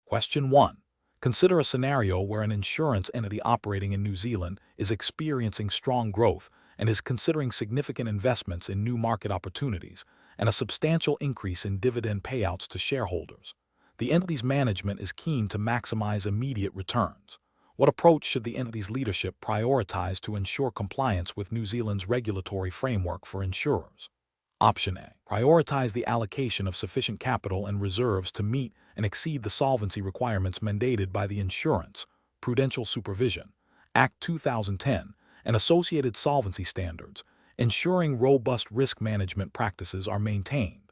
Question 1. Consider a scenario where an insurance entity operating in New Zealand is experiencing strong growth and is considering significant investments in new market opportunities and a substantial increase in dividend payouts to shareholders. The entity's management is keen to maximize immediate returns. What approach should the entity's leadership prioritize to ensure compliance with New Zealand's regulatory framework for insurers? Option A. Prioritize the allocation of sufficient capital and reserves to meet and exceed the solvency requirements mandated by the Insurance, Prudential Supervision, Act 2010, and associated solvency standards, ensuring robust risk management practices are maintained.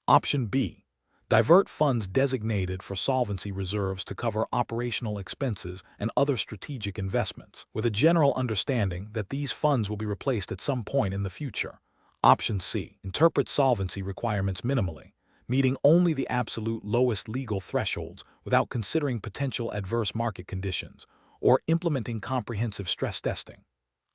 Option B. Divert funds designated for solvency reserves to cover operational expenses and other strategic investments, with a general understanding that these funds will be replaced at some point in the future. Option C. Interpret solvency requirements minimally, meeting only the absolute lowest legal thresholds without considering potential adverse market conditions, or implementing comprehensive stress testing.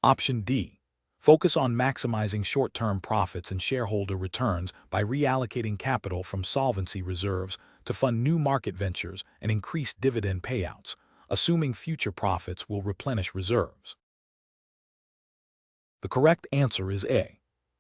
Option D. Focus on maximizing short-term profits and shareholder returns by reallocating capital from solvency reserves to fund new market ventures and increase dividend payouts, assuming future profits will replenish reserves. The correct answer is A.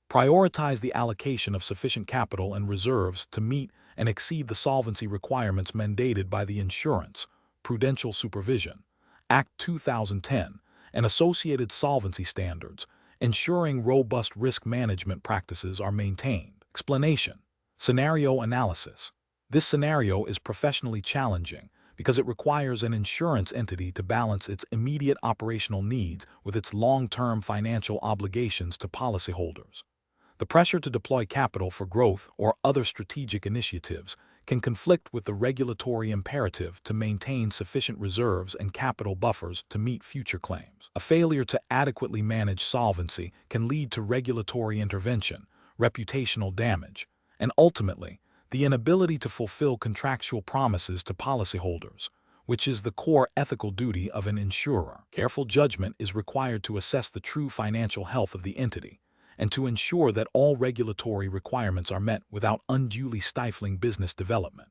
Prioritize the allocation of sufficient capital and reserves to meet and exceed the solvency requirements mandated by the Insurance, Prudential Supervision, Act 2010, and associated solvency standards, ensuring robust risk management practices are maintained. Explanation. Scenario analysis. This scenario is professionally challenging because it requires an insurance entity to balance its immediate operational needs with its long-term financial obligations to policyholders. The pressure to deploy capital for growth or other strategic initiatives can conflict with the regulatory imperative to maintain sufficient reserves and capital buffers to meet future claims. A failure to adequately manage solvency can lead to regulatory intervention, reputational damage, and ultimately, the inability to fulfill contractual promises to policyholders, which is the core ethical duty of an insurer. Careful judgment is required to assess the true financial health of the entity and to ensure that all regulatory requirements are met without unduly stifling business development.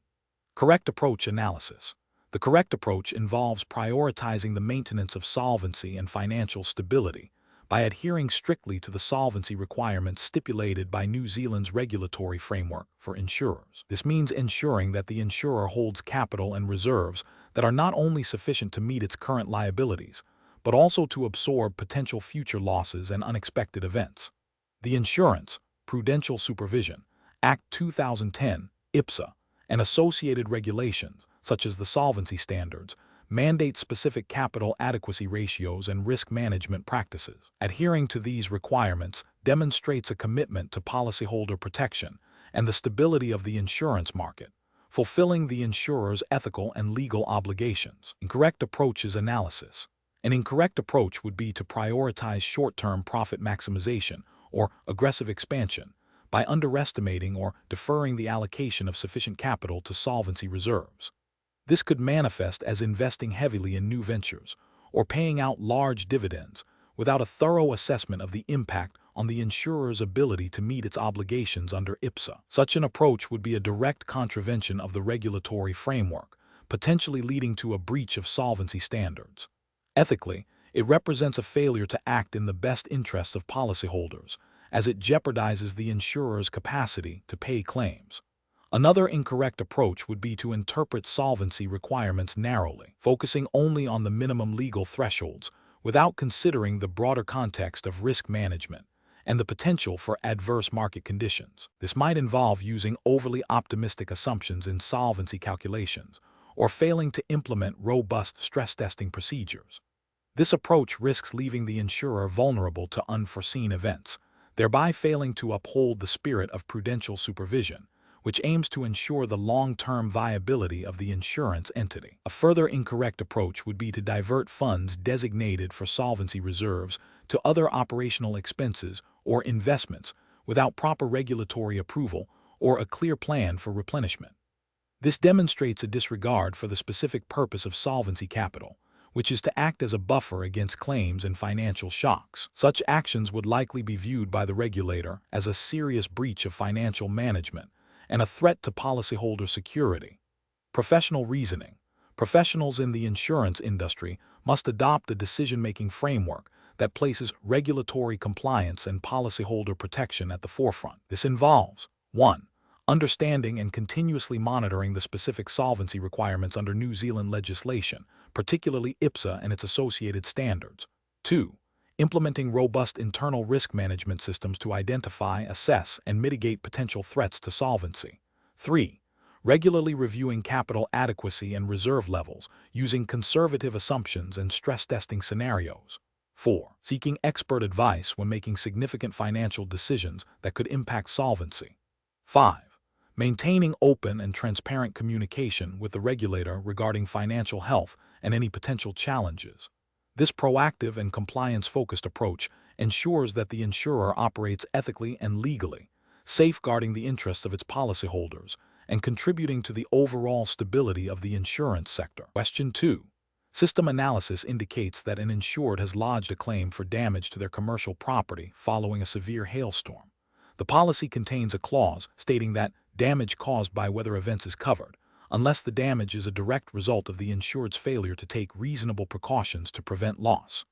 Correct approach analysis. The correct approach involves prioritizing the maintenance of solvency and financial stability by adhering strictly to the solvency requirements stipulated by New Zealand's regulatory framework for insurers. This means ensuring that the insurer holds capital and reserves that are not only sufficient to meet its current liabilities, but also to absorb potential future losses and unexpected events. The Insurance, Prudential Supervision, Act 2010, IPSA, and associated regulations, such as the solvency standards, mandate specific capital adequacy ratios and risk management practices. Adhering to these requirements demonstrates a commitment to policyholder protection and the stability of the insurance market, fulfilling the insurer's ethical and legal obligations. Incorrect approach is analysis. An incorrect approach would be to prioritize short-term profit maximization or aggressive expansion by underestimating or deferring the allocation of sufficient capital to solvency reserves. This could manifest as investing heavily in new ventures or paying out large dividends without a thorough assessment of the impact on the insurer's ability to meet its obligations under IPSA. Such an approach would be a direct contravention of the regulatory framework, potentially leading to a breach of solvency standards. Ethically, it represents a failure to act in the best interests of policyholders, as it jeopardizes the insurer's capacity to pay claims. Another incorrect approach would be to interpret solvency requirements narrowly, focusing only on the minimum legal thresholds without considering the broader context of risk management and the potential for adverse market conditions. This might involve using overly optimistic assumptions in solvency calculations or failing to implement robust stress testing procedures. This approach risks leaving the insurer vulnerable to unforeseen events, thereby failing to uphold the spirit of prudential supervision, which aims to ensure the long-term viability of the insurance entity. A further incorrect approach would be to divert funds designated for solvency reserves to other operational expenses or investments without proper regulatory approval or a clear plan for replenishment. This demonstrates a disregard for the specific purpose of solvency capital, which is to act as a buffer against claims and financial shocks. Such actions would likely be viewed by the regulator as a serious breach of financial management and a threat to policyholder security. Professional reasoning. Professionals in the insurance industry must adopt a decision-making framework that places regulatory compliance and policyholder protection at the forefront. This involves 1. Understanding and continuously monitoring the specific solvency requirements under New Zealand legislation, particularly IPSA and its associated standards. 2. Implementing robust internal risk management systems to identify, assess, and mitigate potential threats to solvency. 3. Regularly reviewing capital adequacy and reserve levels using conservative assumptions and stress testing scenarios. 4. Seeking expert advice when making significant financial decisions that could impact solvency. 5. Maintaining open and transparent communication with the regulator regarding financial health and any potential challenges. This proactive and compliance-focused approach ensures that the insurer operates ethically and legally, safeguarding the interests of its policyholders and contributing to the overall stability of the insurance sector. Question 2. System analysis indicates that an insured has lodged a claim for damage to their commercial property following a severe hailstorm. The policy contains a clause stating that damage caused by weather events is covered, unless the damage is a direct result of the insured's failure to take reasonable precautions to prevent loss.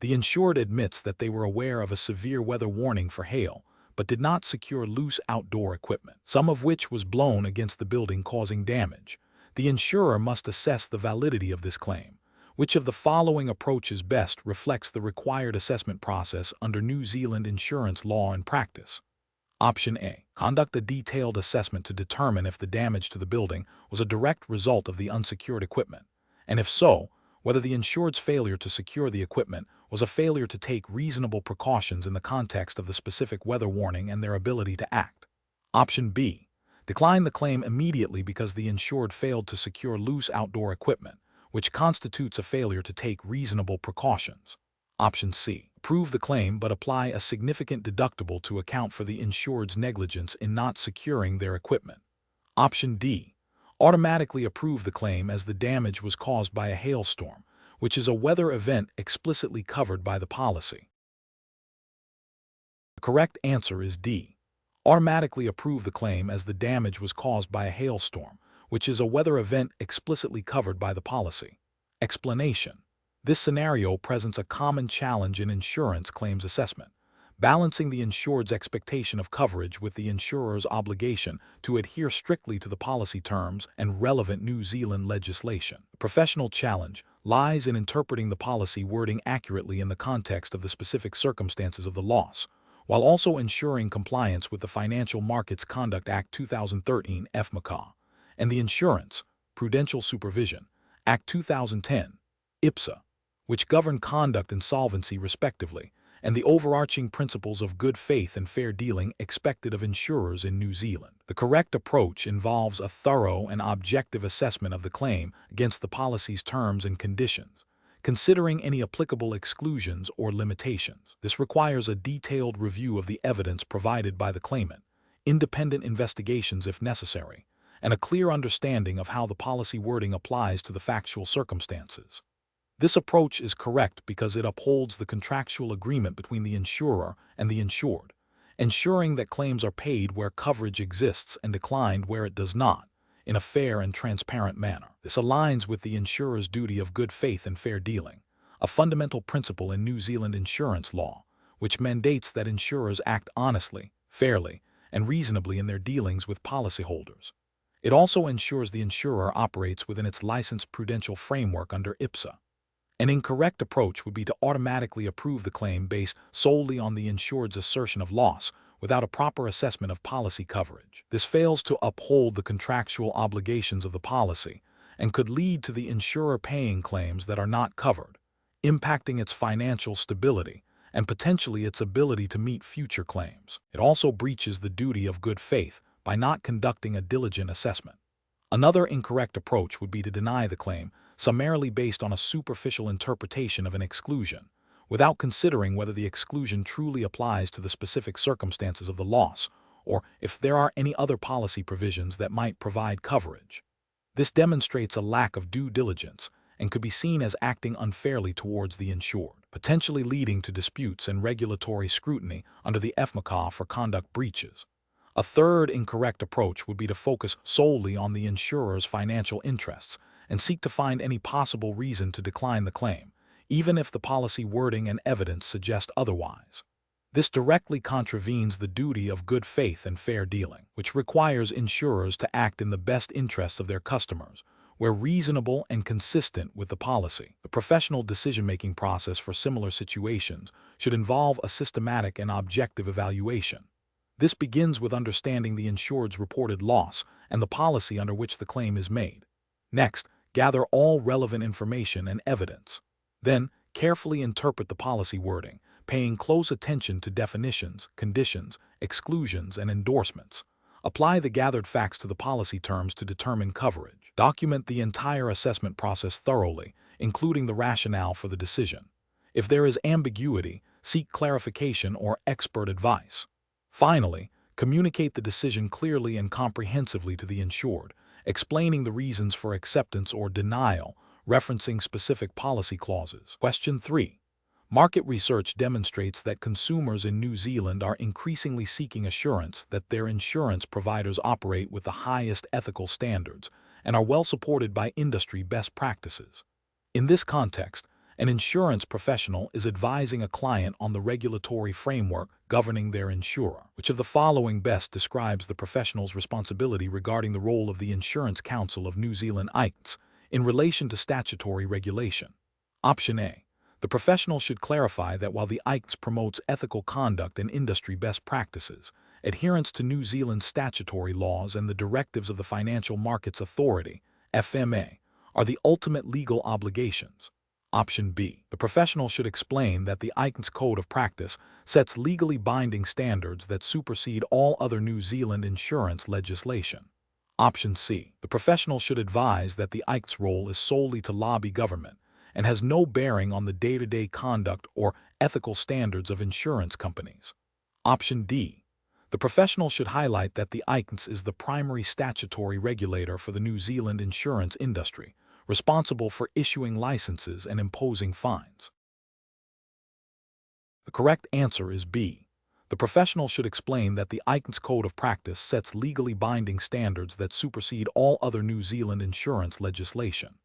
The insured admits that they were aware of a severe weather warning for hail, but did not secure loose outdoor equipment, some of which was blown against the building causing damage. The insurer must assess the validity of this claim. Which of the following approaches best reflects the required assessment process under New Zealand insurance law and practice? Option A. Conduct a detailed assessment to determine if the damage to the building was a direct result of the unsecured equipment, and if so, whether the insured's failure to secure the equipment was a failure to take reasonable precautions in the context of the specific weather warning and their ability to act. Option B. Decline the claim immediately because the insured failed to secure loose outdoor equipment, which constitutes a failure to take reasonable precautions. Option C. Approve the claim but apply a significant deductible to account for the insured's negligence in not securing their equipment. Option D. Automatically approve the claim as the damage was caused by a hailstorm, which is a weather event explicitly covered by the policy. The correct answer is D. Automatically approve the claim as the damage was caused by a hailstorm, which is a weather event explicitly covered by the policy. Explanation. This scenario presents a common challenge in insurance claims assessment, balancing the insured's expectation of coverage with the insurer's obligation to adhere strictly to the policy terms and relevant New Zealand legislation. The professional challenge lies in interpreting the policy wording accurately in the context of the specific circumstances of the loss, while also ensuring compliance with the Financial Markets Conduct Act 2013 FMCA and the Insurance Prudential Supervision Act 2010 IPSA, which govern conduct and solvency respectively, and the overarching principles of good faith and fair dealing expected of insurers in New Zealand. The correct approach involves a thorough and objective assessment of the claim against the policy's terms and conditions, considering any applicable exclusions or limitations. This requires a detailed review of the evidence provided by the claimant, independent investigations if necessary, and a clear understanding of how the policy wording applies to the factual circumstances. This approach is correct because it upholds the contractual agreement between the insurer and the insured, ensuring that claims are paid where coverage exists and declined where it does not, in a fair and transparent manner. This aligns with the insurer's duty of good faith and fair dealing, a fundamental principle in New Zealand insurance law, which mandates that insurers act honestly, fairly, and reasonably in their dealings with policyholders. It also ensures the insurer operates within its licensed prudential framework under IPSA. An incorrect approach would be to automatically approve the claim based solely on the insured's assertion of loss without a proper assessment of policy coverage. This fails to uphold the contractual obligations of the policy and could lead to the insurer paying claims that are not covered, impacting its financial stability and potentially its ability to meet future claims. It also breaches the duty of good faith by not conducting a diligent assessment. Another incorrect approach would be to deny the claim summarily based on a superficial interpretation of an exclusion, without considering whether the exclusion truly applies to the specific circumstances of the loss, or if there are any other policy provisions that might provide coverage. This demonstrates a lack of due diligence and could be seen as acting unfairly towards the insured, potentially leading to disputes and regulatory scrutiny under the FMCA for conduct breaches. A third incorrect approach would be to focus solely on the insurer's financial interests and seek to find any possible reason to decline the claim, even if the policy wording and evidence suggest otherwise. This directly contravenes the duty of good faith and fair dealing, which requires insurers to act in the best interests of their customers, where reasonable and consistent with the policy. The professional decision-making process for similar situations should involve a systematic and objective evaluation. This begins with understanding the insured's reported loss and the policy under which the claim is made. Next, gather all relevant information and evidence. Then, carefully interpret the policy wording, paying close attention to definitions, conditions, exclusions, and endorsements. Apply the gathered facts to the policy terms to determine coverage. Document the entire assessment process thoroughly, including the rationale for the decision. If there is ambiguity, seek clarification or expert advice. Finally, communicate the decision clearly and comprehensively to the insured, explaining the reasons for acceptance or denial, referencing specific policy clauses. Question 3. Market research demonstrates that consumers in New Zealand are increasingly seeking assurance that their insurance providers operate with the highest ethical standards and are well supported by industry best practices. In this context, an insurance professional is advising a client on the regulatory framework governing their insurer. Which of the following best describes the professional's responsibility regarding the role of the Insurance Council of New Zealand (ANZIIF) in relation to statutory regulation? Option A. The professional should clarify that while the ANZIIF promotes ethical conduct and industry best practices, adherence to New Zealand statutory laws and the directives of the Financial Markets Authority (FMA) are the ultimate legal obligations. Option B. The professional should explain that the ANZIIF's Code of Practice sets legally binding standards that supersede all other New Zealand insurance legislation. Option C. The professional should advise that the ANZIIF's role is solely to lobby government and has no bearing on the day-to-day conduct or ethical standards of insurance companies. Option D. The professional should highlight that the ANZIIF is the primary statutory regulator for the New Zealand insurance industry, responsible for issuing licenses and imposing fines. The correct answer is B. The professional should explain that the ANZIIF's Code of Practice sets legally binding standards that supersede all other New Zealand insurance legislation.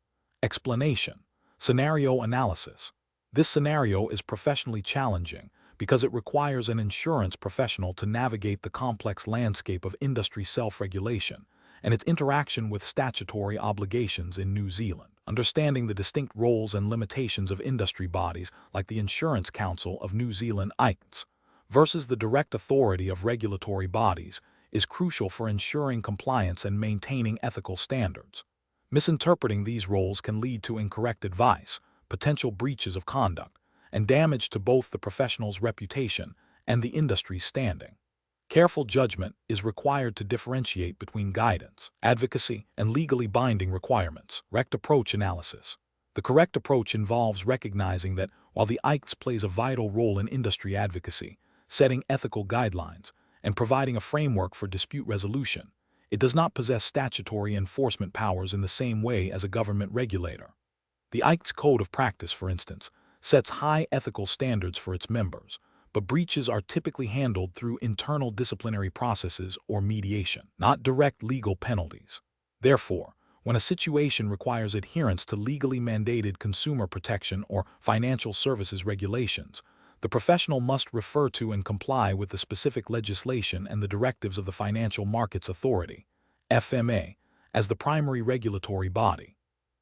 Explanation. Scenario analysis. This scenario is professionally challenging because it requires an insurance professional to navigate the complex landscape of industry self-regulation and its interaction with statutory obligations in New Zealand. Understanding the distinct roles and limitations of industry bodies like the Insurance Council of New Zealand (ANZIIF) versus the direct authority of regulatory bodies is crucial for ensuring compliance and maintaining ethical standards. Misinterpreting these roles can lead to incorrect advice, potential breaches of conduct, and damage to both the professional's reputation and the industry's standing. Careful judgment is required to differentiate between guidance, advocacy, and legally binding requirements. Correct approach analysis. The correct approach involves recognizing that while the ANZIIF plays a vital role in industry advocacy, setting ethical guidelines, and providing a framework for dispute resolution, it does not possess statutory enforcement powers in the same way as a government regulator. The ANZIIF's Code of Practice, for instance, sets high ethical standards for its members, but breaches are typically handled through internal disciplinary processes or mediation, not direct legal penalties. Therefore, when a situation requires adherence to legally mandated consumer protection or financial services regulations, the professional must refer to and comply with the specific legislation and the directives of the Financial Markets Authority (FMA) as the primary regulatory body.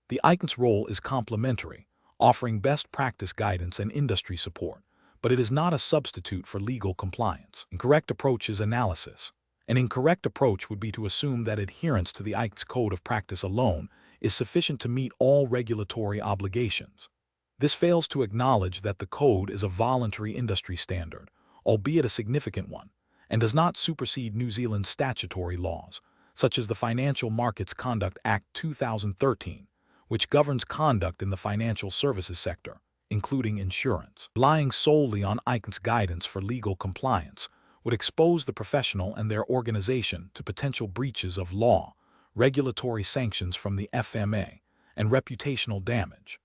The ANZIIF's role is complementary, offering best practice guidance and industry support, but it is not a substitute for legal compliance. Incorrect approach is analysis. An incorrect approach would be to assume that adherence to the ANZIIF's Code of Practice alone is sufficient to meet all regulatory obligations. This fails to acknowledge that the code is a voluntary industry standard, albeit a significant one, and does not supersede New Zealand's statutory laws, such as the Financial Markets Conduct Act 2013, which governs conduct in the financial services sector, including insurance. Relying solely on ANZIIF's guidance for legal compliance would expose the professional and their organization to potential breaches of law, regulatory sanctions from the FMA, and reputational damage.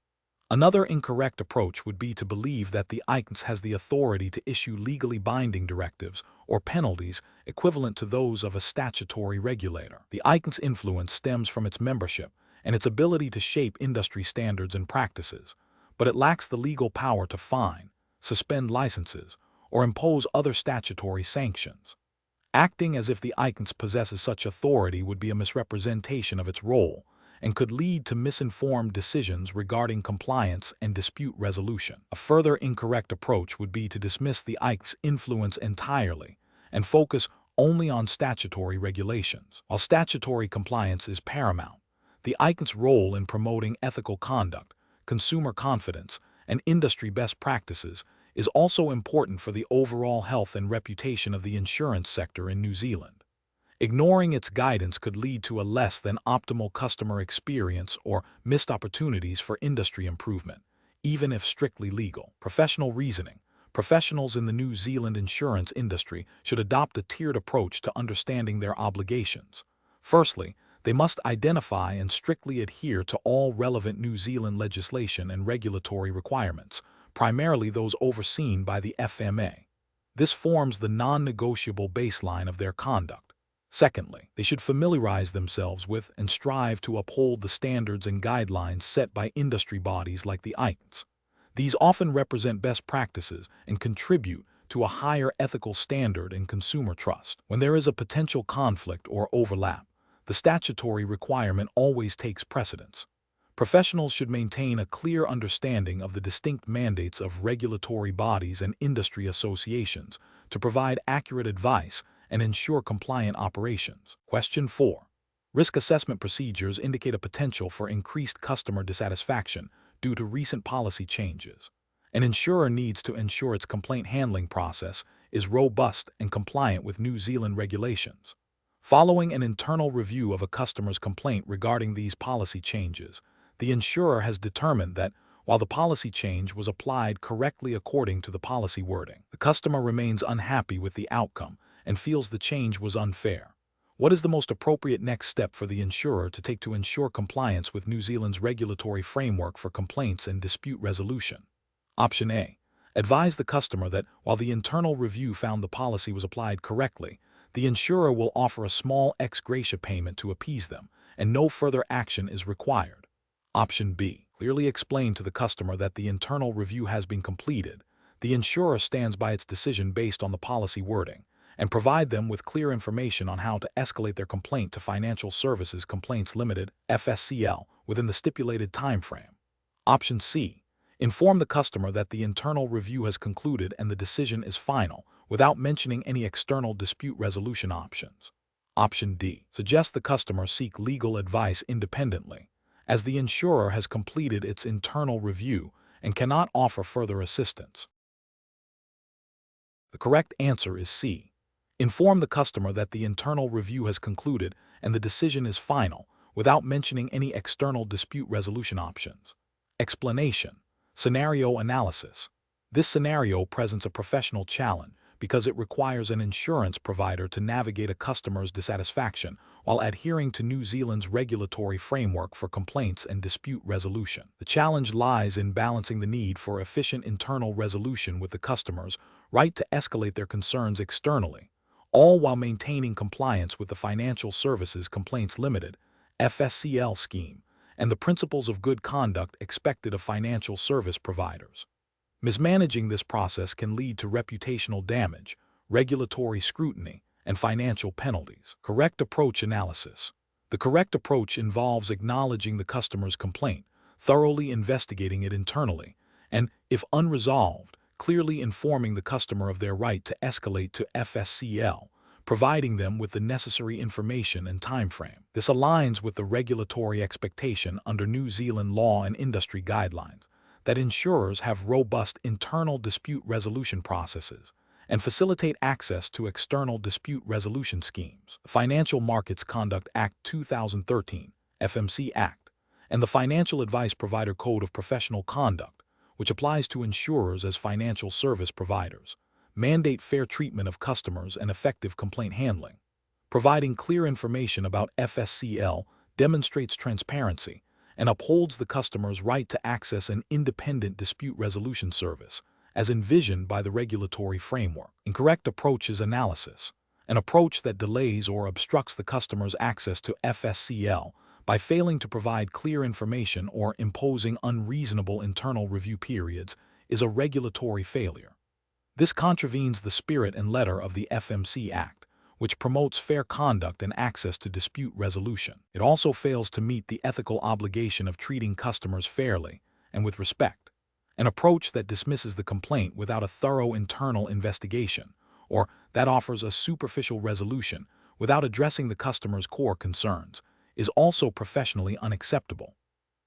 Another incorrect approach would be to believe that the ANZIIF has the authority to issue legally binding directives or penalties equivalent to those of a statutory regulator. The ANZIIF's influence stems from its membership and its ability to shape industry standards and practices, but it lacks the legal power to fine, suspend licenses, or impose other statutory sanctions. Acting as if the ANZIIF possesses such authority would be a misrepresentation of its role and could lead to misinformed decisions regarding compliance and dispute resolution. A further incorrect approach would be to dismiss the ANZIIF's influence entirely and focus only on statutory regulations. While statutory compliance is paramount, the ANZIIF's role in promoting ethical conduct, consumer confidence, and industry best practices is also important for the overall health and reputation of the insurance sector in New Zealand. Ignoring its guidance could lead to a less than optimal customer experience or missed opportunities for industry improvement, even if strictly legal. Professional reasoning. Professionals in the New Zealand insurance industry should adopt a tiered approach to understanding their obligations. Firstly, they must identify and strictly adhere to all relevant New Zealand legislation and regulatory requirements, primarily those overseen by the FMA. This forms the non-negotiable baseline of their conduct. Secondly, they should familiarize themselves with and strive to uphold the standards and guidelines set by industry bodies like the ANZIIF. These often represent best practices and contribute to a higher ethical standard and consumer trust. When there is a potential conflict or overlap, the statutory requirement always takes precedence. Professionals should maintain a clear understanding of the distinct mandates of regulatory bodies and industry associations to provide accurate advice and ensure compliant operations. Question 4. Risk assessment procedures indicate a potential for increased customer dissatisfaction due to recent policy changes. An insurer needs to ensure its complaint handling process is robust and compliant with New Zealand regulations. Following an internal review of a customer's complaint regarding these policy changes, the insurer has determined that, while the policy change was applied correctly according to the policy wording, the customer remains unhappy with the outcome and feels the change was unfair. What is the most appropriate next step for the insurer to take to ensure compliance with New Zealand's regulatory framework for complaints and dispute resolution? Option A. Advise the customer that, while the internal review found the policy was applied correctly, the insurer will offer a small ex gratia payment to appease them, and no further action is required. Option B. Clearly explain to the customer that the internal review has been completed. The insurer stands by its decision based on the policy wording, and provide them with clear information on how to escalate their complaint to Financial Services Complaints Limited, FSCL, within the stipulated timeframe. Option C. Inform the customer that the internal review has concluded and the decision is final, without mentioning any external dispute resolution options. Option D. Suggest the customer seek legal advice independently, as the insurer has completed its internal review and cannot offer further assistance. The correct answer is C. Inform the customer that the internal review has concluded and the decision is final, without mentioning any external dispute resolution options. Explanation. Scenario analysis. This scenario presents a professional challenge because it requires an insurance provider to navigate a customer's dissatisfaction while adhering to New Zealand's regulatory framework for complaints and dispute resolution. The challenge lies in balancing the need for efficient internal resolution with the customer's right to escalate their concerns externally, all while maintaining compliance with the Financial Services Complaints Limited, FSCL scheme, and the principles of good conduct expected of financial service providers. Mismanaging this process can lead to reputational damage, regulatory scrutiny, and financial penalties. Correct approach analysis. The correct approach involves acknowledging the customer's complaint, thoroughly investigating it internally, and, if unresolved, clearly informing the customer of their right to escalate to FSCL, providing them with the necessary information and timeframe. This aligns with the regulatory expectation under New Zealand law and industry guidelines that insurers have robust internal dispute resolution processes and facilitate access to external dispute resolution schemes. The Financial Markets Conduct Act 2013, FMC Act, and the Financial Advice Provider Code of Professional Conduct, which applies to insurers as financial service providers, mandate fair treatment of customers and effective complaint handling. Providing clear information about FSCL demonstrates transparency and upholds the customer's right to access an independent dispute resolution service, as envisioned by the regulatory framework. Incorrect approach is analysis, an approach that delays or obstructs the customer's access to FSCL by failing to provide clear information or imposing unreasonable internal review periods is a regulatory failure. This contravenes the spirit and letter of the FMC Act, which promotes fair conduct and access to dispute resolution. It also fails to meet the ethical obligation of treating customers fairly and with respect, an approach that dismisses the complaint without a thorough internal investigation, or that offers a superficial resolution without addressing the customer's core concerns, is also professionally unacceptable.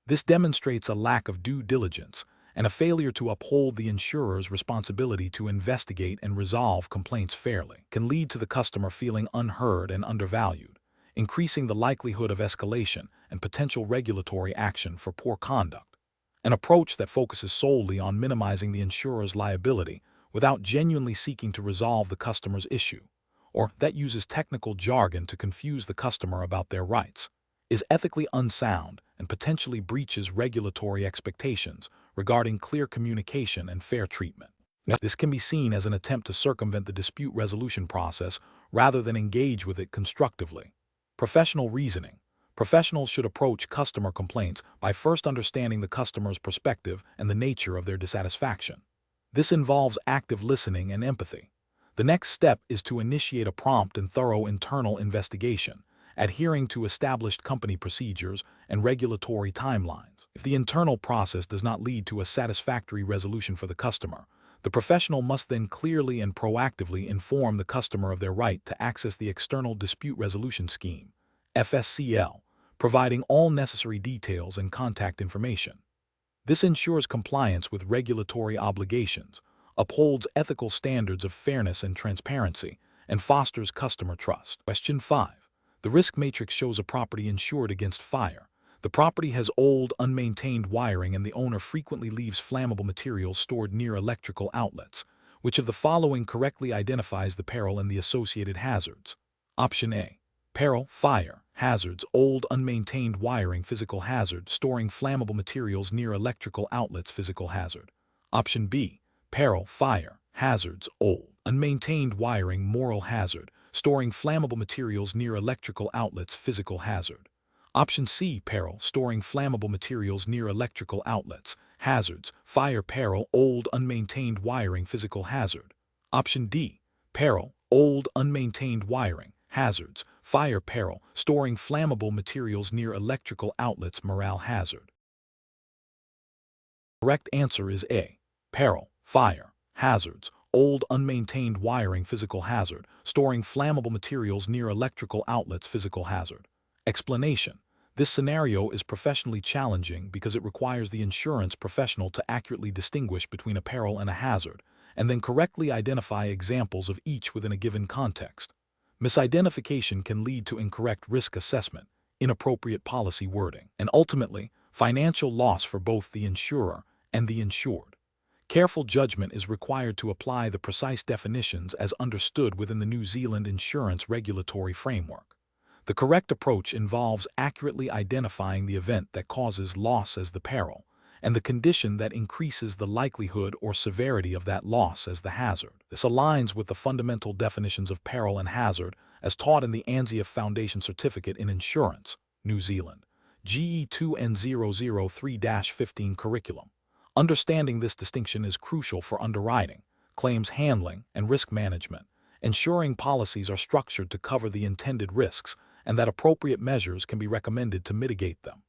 This demonstrates a lack of due diligence and a failure to uphold the insurer's responsibility to investigate and resolve complaints fairly. Can lead to the customer feeling unheard and undervalued, increasing the likelihood of escalation and potential regulatory action for poor conduct. An approach that focuses solely on minimizing the insurer's liability without genuinely seeking to resolve the customer's issue, or that uses technical jargon to confuse the customer about their rights, is ethically unsound and potentially breaches regulatory expectations regarding clear communication and fair treatment. This can be seen as an attempt to circumvent the dispute resolution process rather than engage with it constructively. Professional reasoning. Professionals should approach customer complaints by first understanding the customer's perspective and the nature of their dissatisfaction. This involves active listening and empathy. The next step is to initiate a prompt and thorough internal investigation, adhering to established company procedures and regulatory timelines. If the internal process does not lead to a satisfactory resolution for the customer, the professional must then clearly and proactively inform the customer of their right to access the External Dispute Resolution Scheme, FSCL, providing all necessary details and contact information. This ensures compliance with regulatory obligations, upholds ethical standards of fairness and transparency, and fosters customer trust. Question 5. The risk matrix shows a property insured against fire. The property has old, unmaintained wiring and the owner frequently leaves flammable materials stored near electrical outlets. Which of the following correctly identifies the peril and the associated hazards? Option A. Peril, fire, hazards, old, unmaintained wiring, physical hazard, storing flammable materials near electrical outlets, physical hazard. Option B. Peril, fire, hazards, old, unmaintained wiring, moral hazard, storing flammable materials near electrical outlets, physical hazard. Option C. Peril, storing flammable materials near electrical outlets, hazards, fire, peril, old, unmaintained wiring, physical hazard. Option D. Peril, old, unmaintained wiring, hazards, fire, peril, storing flammable materials near electrical outlets, morale hazard. Correct answer is A. Peril, fire, hazards, old, unmaintained wiring, physical hazard, storing flammable materials near electrical outlets, physical hazard. Explanation. This scenario is professionally challenging because it requires the insurance professional to accurately distinguish between a peril and a hazard, and then correctly identify examples of each within a given context. Misidentification can lead to incorrect risk assessment, inappropriate policy wording, and ultimately, financial loss for both the insurer and the insured. Careful judgment is required to apply the precise definitions as understood within the New Zealand insurance regulatory framework. The correct approach involves accurately identifying the event that causes loss as the peril, and the condition that increases the likelihood or severity of that loss as the hazard. This aligns with the fundamental definitions of peril and hazard as taught in the ANZIIF Foundation Certificate in Insurance, New Zealand, GE2N003-15 curriculum. Understanding this distinction is crucial for underwriting, claims handling, and risk management, ensuring policies are structured to cover the intended risks and that appropriate measures can be recommended to mitigate them.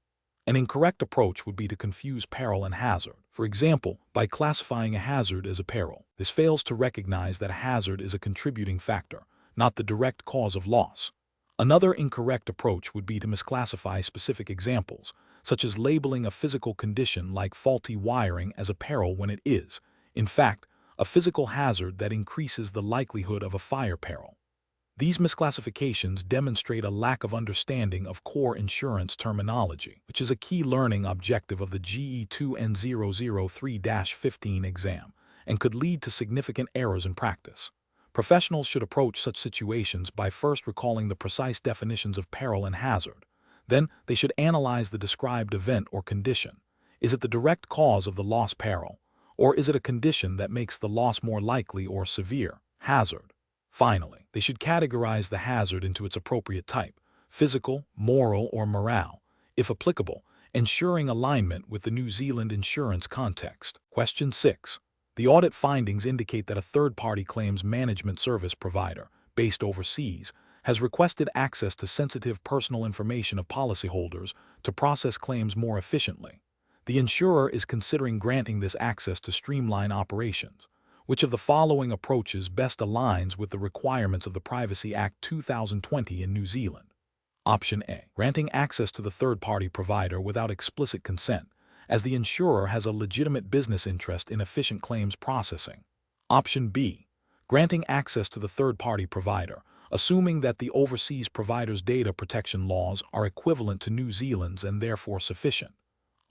An incorrect approach would be to confuse peril and hazard, for example, by classifying a hazard as a peril. This fails to recognize that a hazard is a contributing factor, not the direct cause of loss. Another incorrect approach would be to misclassify specific examples, such as labeling a physical condition like faulty wiring as a peril when it is, in fact, a physical hazard that increases the likelihood of a fire peril. These misclassifications demonstrate a lack of understanding of core insurance terminology, which is a key learning objective of the GE2N003-15 exam, and could lead to significant errors in practice. Professionals should approach such situations by first recalling the precise definitions of peril and hazard. Then, they should analyze the described event or condition. Is it the direct cause of the loss peril, or is it a condition that makes the loss more likely or severe, hazard? Finally, they should categorize the hazard into its appropriate type, physical, moral, or morale, if applicable, ensuring alignment with the New Zealand insurance context. Question 6. The audit findings indicate that a third-party claims management service provider, based overseas, has requested access to sensitive personal information of policyholders to process claims more efficiently. The insurer is considering granting this access to streamline operations. Which of the following approaches best aligns with the requirements of the Privacy Act 2020 in New Zealand? Option A. Granting access to the third-party provider without explicit consent, as the insurer has a legitimate business interest in efficient claims processing. Option B. Granting access to the third-party provider, assuming that the overseas provider's data protection laws are equivalent to New Zealand's and therefore sufficient.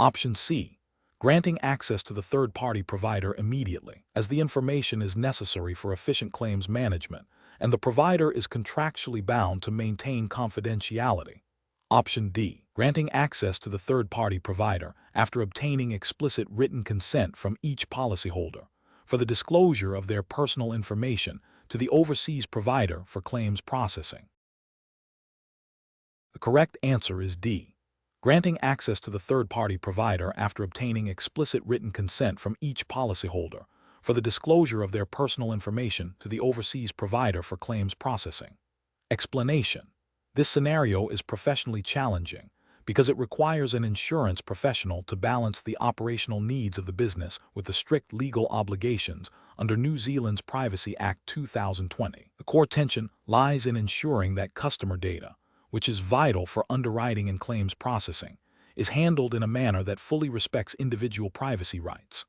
Option C. Granting access to the third-party provider immediately, as the information is necessary for efficient claims management, and the provider is contractually bound to maintain confidentiality. Option D. Granting access to the third-party provider after obtaining explicit written consent from each policyholder for the disclosure of their personal information to the overseas provider for claims processing. The correct answer is D. Granting access to the third-party provider after obtaining explicit written consent from each policyholder for the disclosure of their personal information to the overseas provider for claims processing. Explanation. This scenario is professionally challenging because it requires an insurance professional to balance the operational needs of the business with the strict legal obligations under New Zealand's Privacy Act 2020. The core tension lies in ensuring that customer data, which is vital for underwriting and claims processing, is handled in a manner that fully respects individual privacy rights.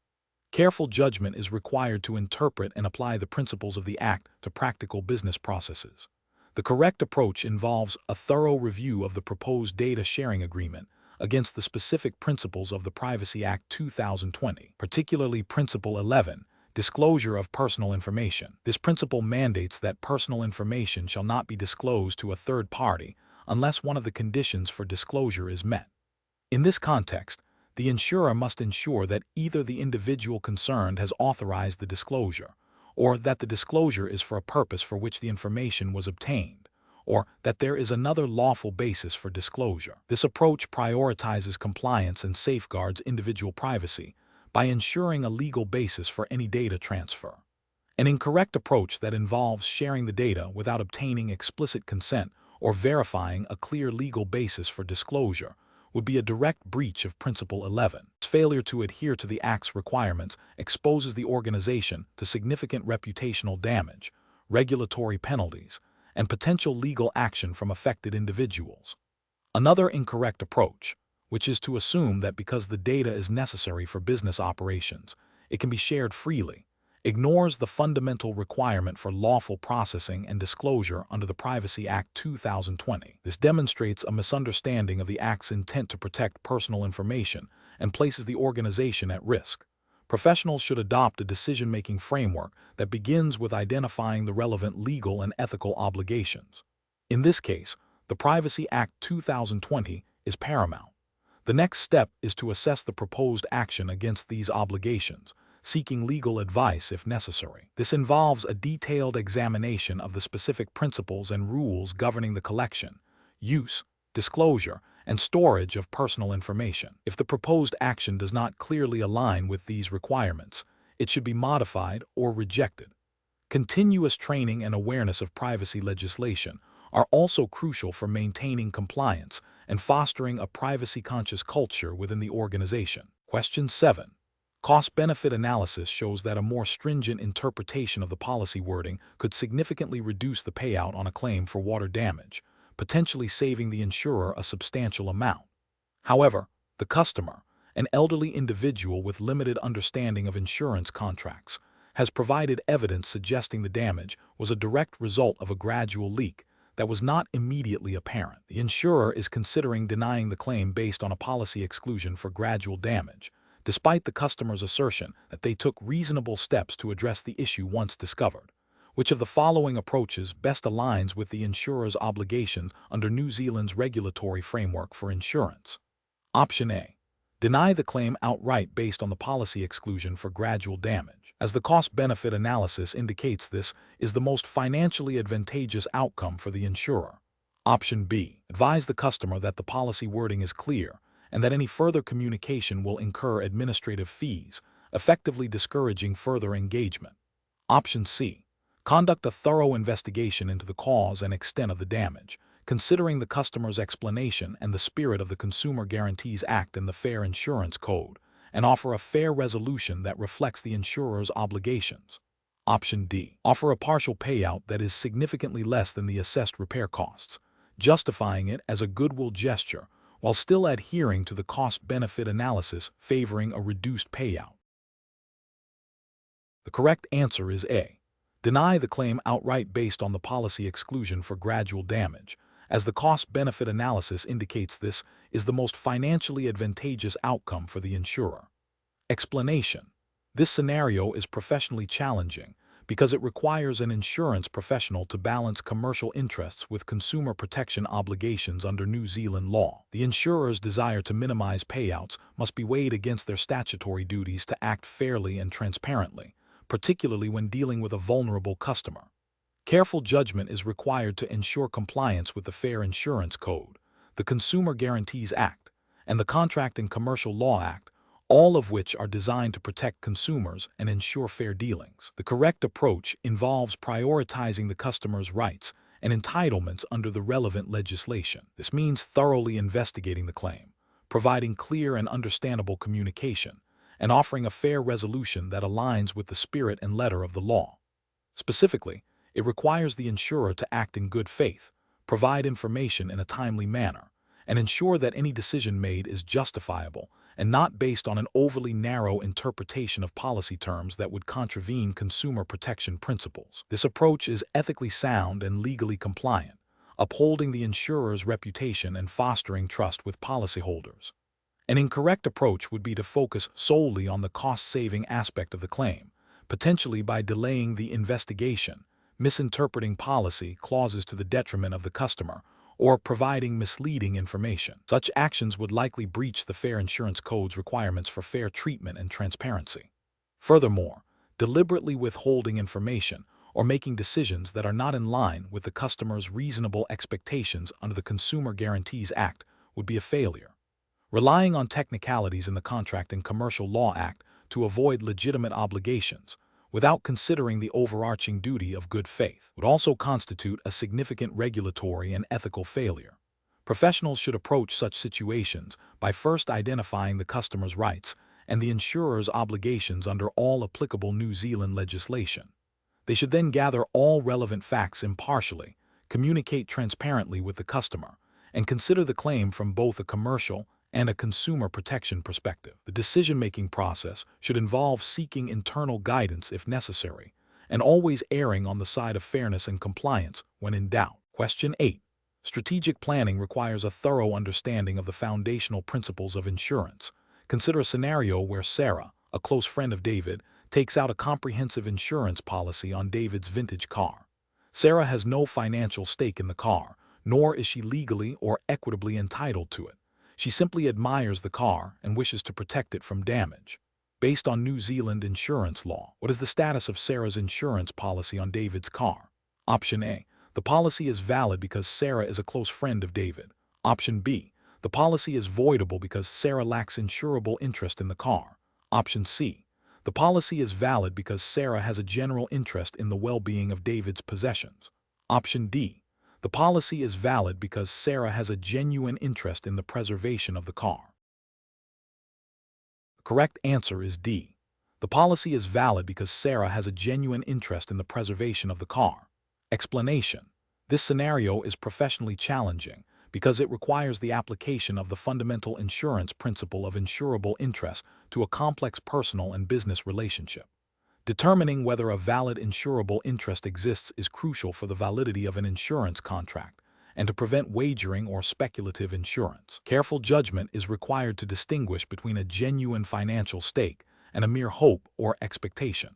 Careful judgment is required to interpret and apply the principles of the Act to practical business processes. The correct approach involves a thorough review of the proposed data sharing agreement against the specific principles of the Privacy Act 2020, particularly Principle 11, Disclosure of Personal Information. This principle mandates that personal information shall not be disclosed to a third party unless one of the conditions for disclosure is met. In this context, the insurer must ensure that either the individual concerned has authorized the disclosure, or that the disclosure is for a purpose for which the information was obtained, or that there is another lawful basis for disclosure. This approach prioritizes compliance and safeguards individual privacy by ensuring a legal basis for any data transfer. An incorrect approach that involves sharing the data without obtaining explicit consent or verifying a clear legal basis for disclosure would be a direct breach of Principle 11. Failure to adhere to the Act's requirements exposes the organization to significant reputational damage, regulatory penalties, and potential legal action from affected individuals. Another incorrect approach, which is to assume that because the data is necessary for business operations, it can be shared freely, ignores the fundamental requirement for lawful processing and disclosure under the Privacy Act 2020. This demonstrates a misunderstanding of the Act's intent to protect personal information and places the organization at risk. Professionals should adopt a decision-making framework that begins with identifying the relevant legal and ethical obligations. In this case, the Privacy Act 2020 is paramount. The next step is to assess the proposed action against these obligations, seeking legal advice if necessary. This involves a detailed examination of the specific principles and rules governing the collection, use, disclosure, and storage of personal information. If the proposed action does not clearly align with these requirements, it should be modified or rejected. Continuous training and awareness of privacy legislation are also crucial for maintaining compliance and fostering a privacy-conscious culture within the organization. Question 7. Cost-benefit analysis shows that a more stringent interpretation of the policy wording could significantly reduce the payout on a claim for water damage, potentially saving the insurer a substantial amount. However, the customer, an elderly individual with limited understanding of insurance contracts, has provided evidence suggesting the damage was a direct result of a gradual leak that was not immediately apparent. The insurer is considering denying the claim based on a policy exclusion for gradual damage, despite the customer's assertion that they took reasonable steps to address the issue once discovered. Which of the following approaches best aligns with the insurer's obligations under New Zealand's regulatory framework for insurance? Option A. Deny the claim outright based on the policy exclusion for gradual damage, as the cost-benefit analysis indicates this is the most financially advantageous outcome for the insurer. Option B. Advise the customer that the policy wording is clear and that any further communication will incur administrative fees, effectively discouraging further engagement. Option C. Conduct a thorough investigation into the cause and extent of the damage, considering the customer's explanation and the spirit of the Consumer Guarantees Act and the Fair Insurance Code, and offer a fair resolution that reflects the insurer's obligations. Option D. Offer a partial payout that is significantly less than the assessed repair costs, justifying it as a goodwill gesture while still adhering to the cost-benefit analysis favoring a reduced payout. The correct answer is A. Deny the claim outright based on the policy exclusion for gradual damage, as the cost-benefit analysis indicates this is the most financially advantageous outcome for the insurer. Explanation: this scenario is professionally challenging because it requires an insurance professional to balance commercial interests with consumer protection obligations under New Zealand law. The insurer's desire to minimize payouts must be weighed against their statutory duties to act fairly and transparently, particularly when dealing with a vulnerable customer. Careful judgment is required to ensure compliance with the Fair Insurance Code, the Consumer Guarantees Act, and the Contract and Commercial Law Act, all of which are designed to protect consumers and ensure fair dealings. The correct approach involves prioritizing the customer's rights and entitlements under the relevant legislation. This means thoroughly investigating the claim, providing clear and understandable communication, and offering a fair resolution that aligns with the spirit and letter of the law. Specifically, it requires the insurer to act in good faith, provide information in a timely manner, and ensure that any decision made is justifiable and not based on an overly narrow interpretation of policy terms that would contravene consumer protection principles. This approach is ethically sound and legally compliant, upholding the insurer's reputation and fostering trust with policyholders. An incorrect approach would be to focus solely on the cost-saving aspect of the claim, potentially by delaying the investigation, misinterpreting policy clauses to the detriment of the customer, or providing misleading information. Such actions would likely breach the Fair Insurance Code's requirements for fair treatment and transparency. Furthermore, deliberately withholding information or making decisions that are not in line with the customer's reasonable expectations under the Consumer Guarantees Act would be a failure. Relying on technicalities in the Contract and Commercial Law Act to avoid legitimate obligations without considering the overarching duty of good faith would also constitute a significant regulatory and ethical failure. Professionals should approach such situations by first identifying the customer's rights and the insurer's obligations under all applicable New Zealand legislation. They should then gather all relevant facts impartially, communicate transparently with the customer, and consider the claim from both a commercial and a consumer protection perspective. The decision-making process should involve seeking internal guidance if necessary, and always erring on the side of fairness and compliance when in doubt. Question 8. Strategic planning requires a thorough understanding of the foundational principles of insurance. Consider a scenario where Sarah, a close friend of David, takes out a comprehensive insurance policy on David's vintage car. Sarah has no financial stake in the car, nor is she legally or equitably entitled to it. She simply admires the car and wishes to protect it from damage. Based on New Zealand insurance law, what is the status of Sarah's insurance policy on David's car? Option A. The policy is valid because Sarah is a close friend of David. Option B. The policy is voidable because Sarah lacks insurable interest in the car. Option C. The policy is valid because Sarah has a general interest in the well-being of David's possessions. Option D. The policy is valid because Sarah has a genuine interest in the preservation of the car. The correct answer is D. The policy is valid because Sarah has a genuine interest in the preservation of the car. Explanation: this scenario is professionally challenging because it requires the application of the fundamental insurance principle of insurable interest to a complex personal and business relationship. Determining whether a valid insurable interest exists is crucial for the validity of an insurance contract and to prevent wagering or speculative insurance. Careful judgment is required to distinguish between a genuine financial stake and a mere hope or expectation.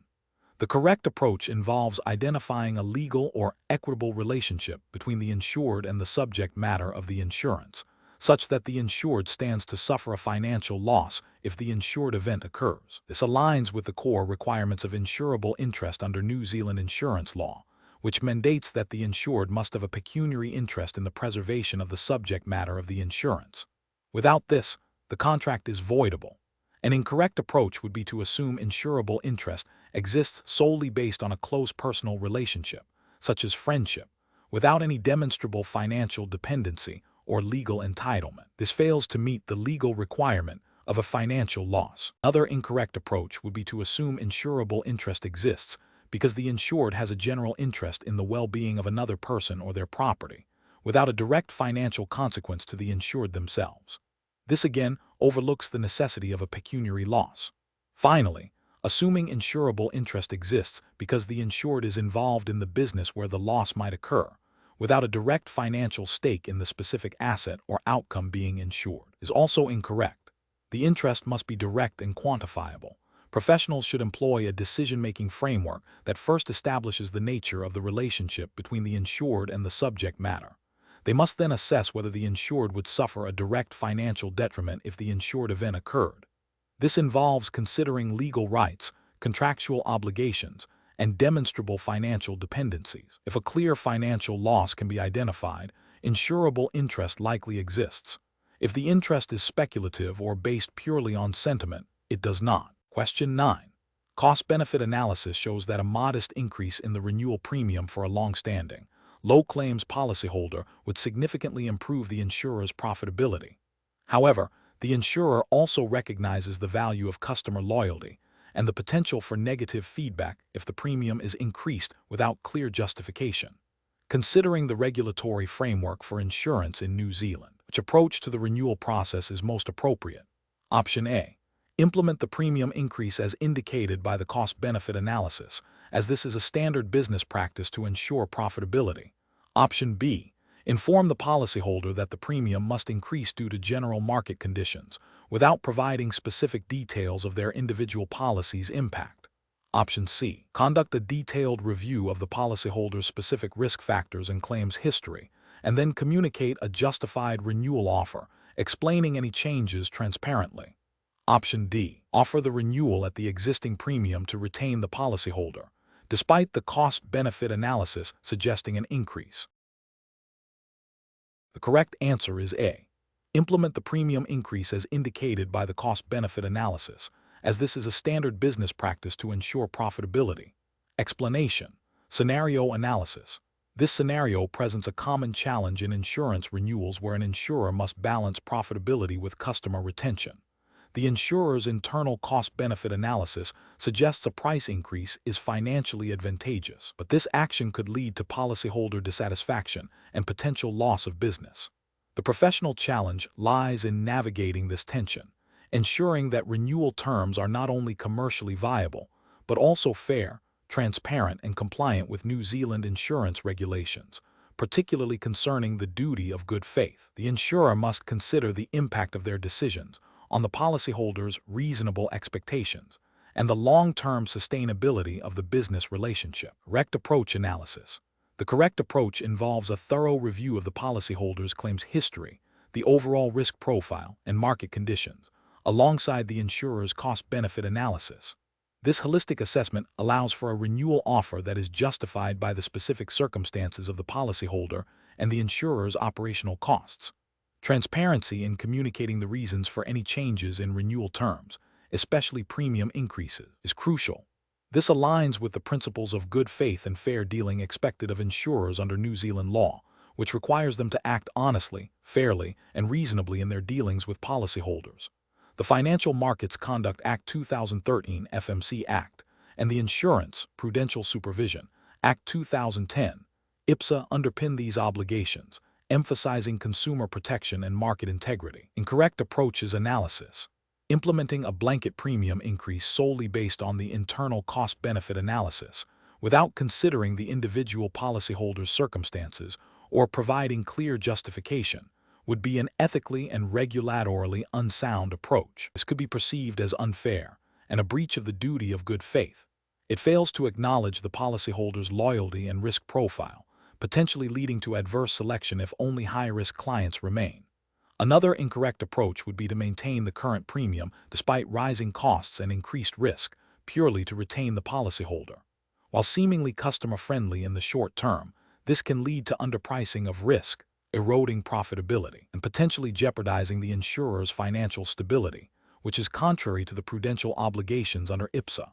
The correct approach involves identifying a legal or equitable relationship between the insured and the subject matter of the insurance, such that the insured stands to suffer a financial loss if the insured event occurs. This aligns with the core requirements of insurable interest under New Zealand insurance law, which mandates that the insured must have a pecuniary interest in the preservation of the subject matter of the insurance. Without this, the contract is voidable. An incorrect approach would be to assume insurable interest exists solely based on a close personal relationship, such as friendship, without any demonstrable financial dependency or legal entitlement. This fails to meet the legal requirement of a financial loss. Another incorrect approach would be to assume insurable interest exists because the insured has a general interest in the well-being of another person or their property, without a direct financial consequence to the insured themselves. This again overlooks the necessity of a pecuniary loss. Finally, assuming insurable interest exists because the insured is involved in the business where the loss might occur, without a direct financial stake in the specific asset or outcome being insured, is also incorrect. The interest must be direct and quantifiable. Professionals should employ a decision-making framework that first establishes the nature of the relationship between the insured and the subject matter. They must then assess whether the insured would suffer a direct financial detriment if the insured event occurred. This involves considering legal rights, contractual obligations, and demonstrable financial dependencies. If a clear financial loss can be identified, insurable interest likely exists. If the interest is speculative or based purely on sentiment, it does not. Question 9. Cost-benefit analysis shows that a modest increase in the renewal premium for a long-standing, low-claims policyholder would significantly improve the insurer's profitability. However, the insurer also recognizes the value of customer loyalty and the potential for negative feedback if the premium is increased without clear justification. Considering the regulatory framework for insurance in New Zealand, which approach to the renewal process is most appropriate? Option A. Implement the premium increase as indicated by the cost-benefit analysis, as this is a standard business practice to ensure profitability. Option B. Inform the policyholder that the premium must increase due to general market conditions, without providing specific details of their individual policy's impact. Option C. Conduct a detailed review of the policyholder's specific risk factors and claims history, and then communicate a justified renewal offer, explaining any changes transparently. Option D. Offer the renewal at the existing premium to retain the policyholder, despite the cost-benefit analysis suggesting an increase. The correct answer is A. Implement the premium increase as indicated by the cost-benefit analysis, as this is a standard business practice to ensure profitability. Explanation. Scenario analysis. This scenario presents a common challenge in insurance renewals where an insurer must balance profitability with customer retention. The insurer's internal cost-benefit analysis suggests a price increase is financially advantageous, but this action could lead to policyholder dissatisfaction and potential loss of business. The professional challenge lies in navigating this tension, ensuring that renewal terms are not only commercially viable, but also fair, transparent, and compliant with New Zealand insurance regulations, particularly concerning the duty of good faith. The insurer must consider the impact of their decisions on the policyholder's reasonable expectations and the long-term sustainability of the business relationship. Correct approach analysis. The correct approach involves a thorough review of the policyholder's claims history, the overall risk profile, and market conditions, alongside the insurer's cost-benefit analysis. This holistic assessment allows for a renewal offer that is justified by the specific circumstances of the policyholder and the insurer's operational costs. Transparency in communicating the reasons for any changes in renewal terms, especially premium increases, is crucial. This aligns with the principles of good faith and fair dealing expected of insurers under New Zealand law, which requires them to act honestly, fairly, and reasonably in their dealings with policyholders. The Financial Markets Conduct Act 2013 FMC Act and the Insurance Prudential Supervision Act 2010 IPSA underpin these obligations, emphasizing consumer protection and market integrity. Incorrect approaches analysis. Implementing a blanket premium increase solely based on the internal cost-benefit analysis, without considering the individual policyholder's circumstances or providing clear justification, would be an ethically and regulatorily unsound approach. This could be perceived as unfair and a breach of the duty of good faith. It fails to acknowledge the policyholder's loyalty and risk profile, potentially leading to adverse selection if only high-risk clients remain. Another incorrect approach would be to maintain the current premium despite rising costs and increased risk, purely to retain the policyholder. While seemingly customer-friendly in the short term, this can lead to underpricing of risk, eroding profitability, and potentially jeopardizing the insurer's financial stability, which is contrary to the prudential obligations under IPSA.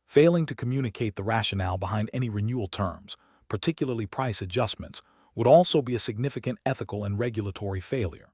Failing to communicate the rationale behind any renewal terms, particularly price adjustments, would also be a significant ethical and regulatory failure.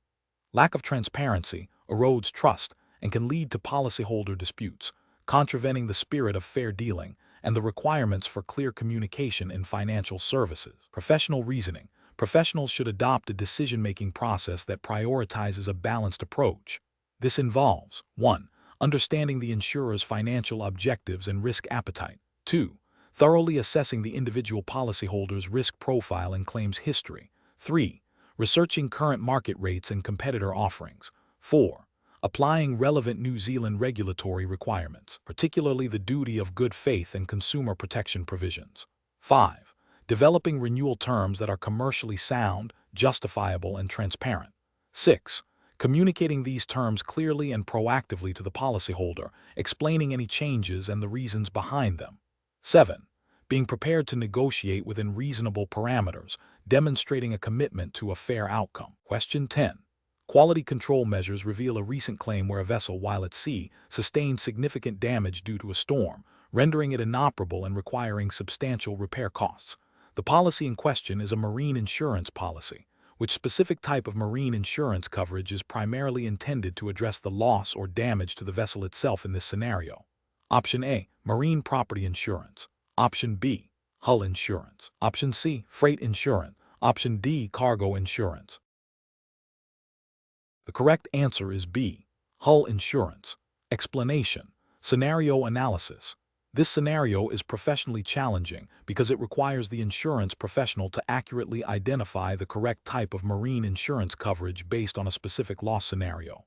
Lack of transparency erodes trust and can lead to policyholder disputes, contravening the spirit of fair dealing and the requirements for clear communication in financial services. Professional reasoning. Professionals should adopt a decision-making process that prioritizes a balanced approach. This involves 1. Understanding the insurer's financial objectives and risk appetite. 2. Thoroughly assessing the individual policyholder's risk profile and claims history. 3. Researching current market rates and competitor offerings. 4. Applying relevant New Zealand regulatory requirements, particularly the duty of good faith and consumer protection provisions. 5. Developing renewal terms that are commercially sound, justifiable, and transparent. 6. Communicating these terms clearly and proactively to the policyholder, explaining any changes and the reasons behind them. 7. Being prepared to negotiate within reasonable parameters, demonstrating a commitment to a fair outcome. Question 10. Quality control measures reveal a recent claim where a vessel, while at sea, sustained significant damage due to a storm, rendering it inoperable and requiring substantial repair costs. The policy in question is a marine insurance policy, which specific type of marine insurance coverage is primarily intended to address the loss or damage to the vessel itself in this scenario. Option A, marine property insurance. Option B, hull insurance. Option C, freight insurance. Option D, cargo insurance. The correct answer is B, hull insurance. Explanation. Scenario analysis. This scenario is professionally challenging because it requires the insurance professional to accurately identify the correct type of marine insurance coverage based on a specific loss scenario.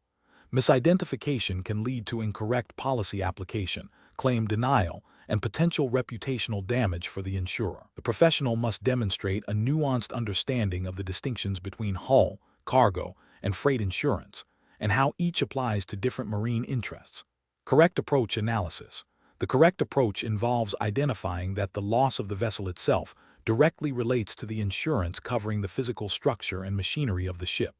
Misidentification can lead to incorrect policy application, claim denial, and potential reputational damage for the insurer. The professional must demonstrate a nuanced understanding of the distinctions between hull, cargo, and freight insurance, and how each applies to different marine interests. Correct approach analysis. The correct approach involves identifying that the loss of the vessel itself directly relates to the insurance covering the physical structure and machinery of the ship.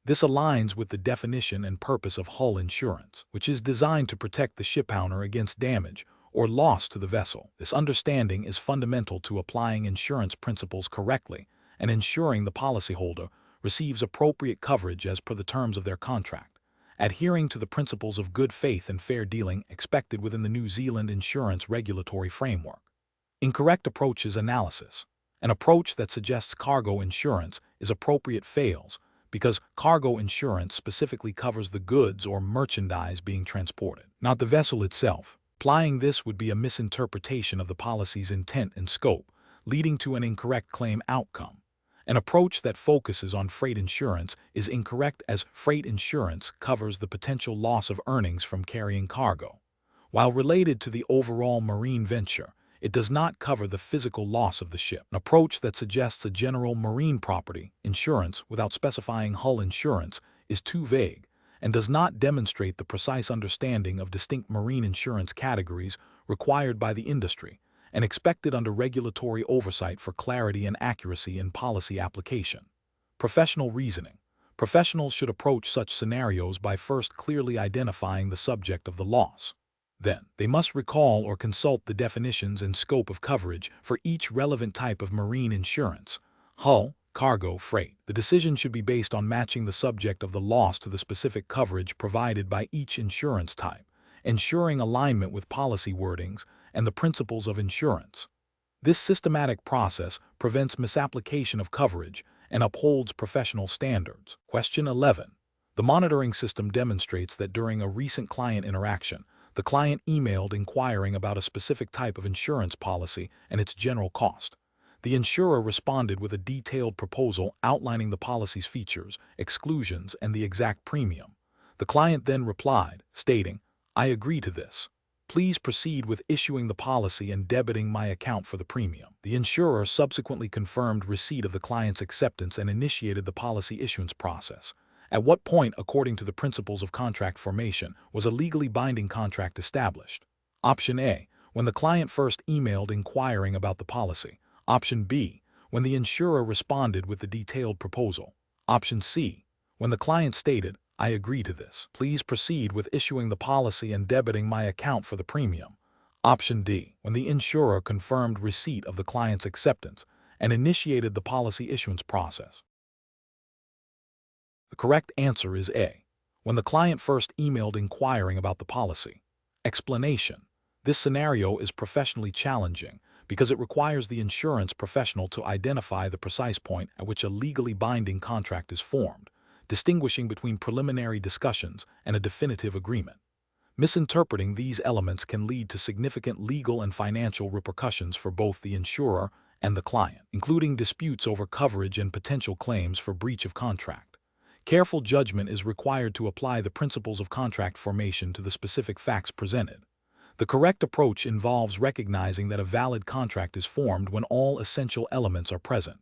This aligns with the definition and purpose of hull insurance, which is designed to protect the shipowner against damage or loss to the vessel. This understanding is fundamental to applying insurance principles correctly and ensuring the policyholder receives appropriate coverage as per the terms of their contract, adhering to the principles of good faith and fair dealing expected within the New Zealand insurance regulatory framework. Incorrect approaches analysis. An approach that suggests cargo insurance is appropriate fails because cargo insurance specifically covers the goods or merchandise being transported, not the vessel itself. Applying this would be a misinterpretation of the policy's intent and scope, leading to an incorrect claim outcome. An approach that focuses on freight insurance is incorrect as freight insurance covers the potential loss of earnings from carrying cargo. While related to the overall marine venture, it does not cover the physical loss of the ship. An approach that suggests a general marine property insurance without specifying hull insurance is too vague and does not demonstrate the precise understanding of distinct marine insurance categories required by the industry and expected under regulatory oversight for clarity and accuracy in policy application. Professional reasoning. Professionals should approach such scenarios by first clearly identifying the subject of the loss. Then, they must recall or consult the definitions and scope of coverage for each relevant type of marine insurance, hull, cargo, freight. The decision should be based on matching the subject of the loss to the specific coverage provided by each insurance type, ensuring alignment with policy wordings and the principles of insurance. This systematic process prevents misapplication of coverage and upholds professional standards. Question 11. The monitoring system demonstrates that during a recent client interaction, the client emailed inquiring about a specific type of insurance policy and its general cost. The insurer responded with a detailed proposal outlining the policy's features, exclusions, and the exact premium. The client then replied, stating, "I agree to this. Please proceed with issuing the policy and debiting my account for the premium." The insurer subsequently confirmed receipt of the client's acceptance and initiated the policy issuance process. At what point, according to the principles of contract formation, was a legally binding contract established? Option A, when the client first emailed inquiring about the policy. Option B, when the insurer responded with the detailed proposal. Option C, when the client stated, "I agree to this. Please proceed with issuing the policy and debiting my account for the premium." Option D, when the insurer confirmed receipt of the client's acceptance and initiated the policy issuance process. The correct answer is A, when the client first emailed inquiring about the policy. Explanation: this scenario is professionally challenging because it requires the insurance professional to identify the precise point at which a legally binding contract is formed, distinguishing between preliminary discussions and a definitive agreement. Misinterpreting these elements can lead to significant legal and financial repercussions for both the insurer and the client, including disputes over coverage and potential claims for breach of contract. Careful judgment is required to apply the principles of contract formation to the specific facts presented. The correct approach involves recognizing that a valid contract is formed when all essential elements are present: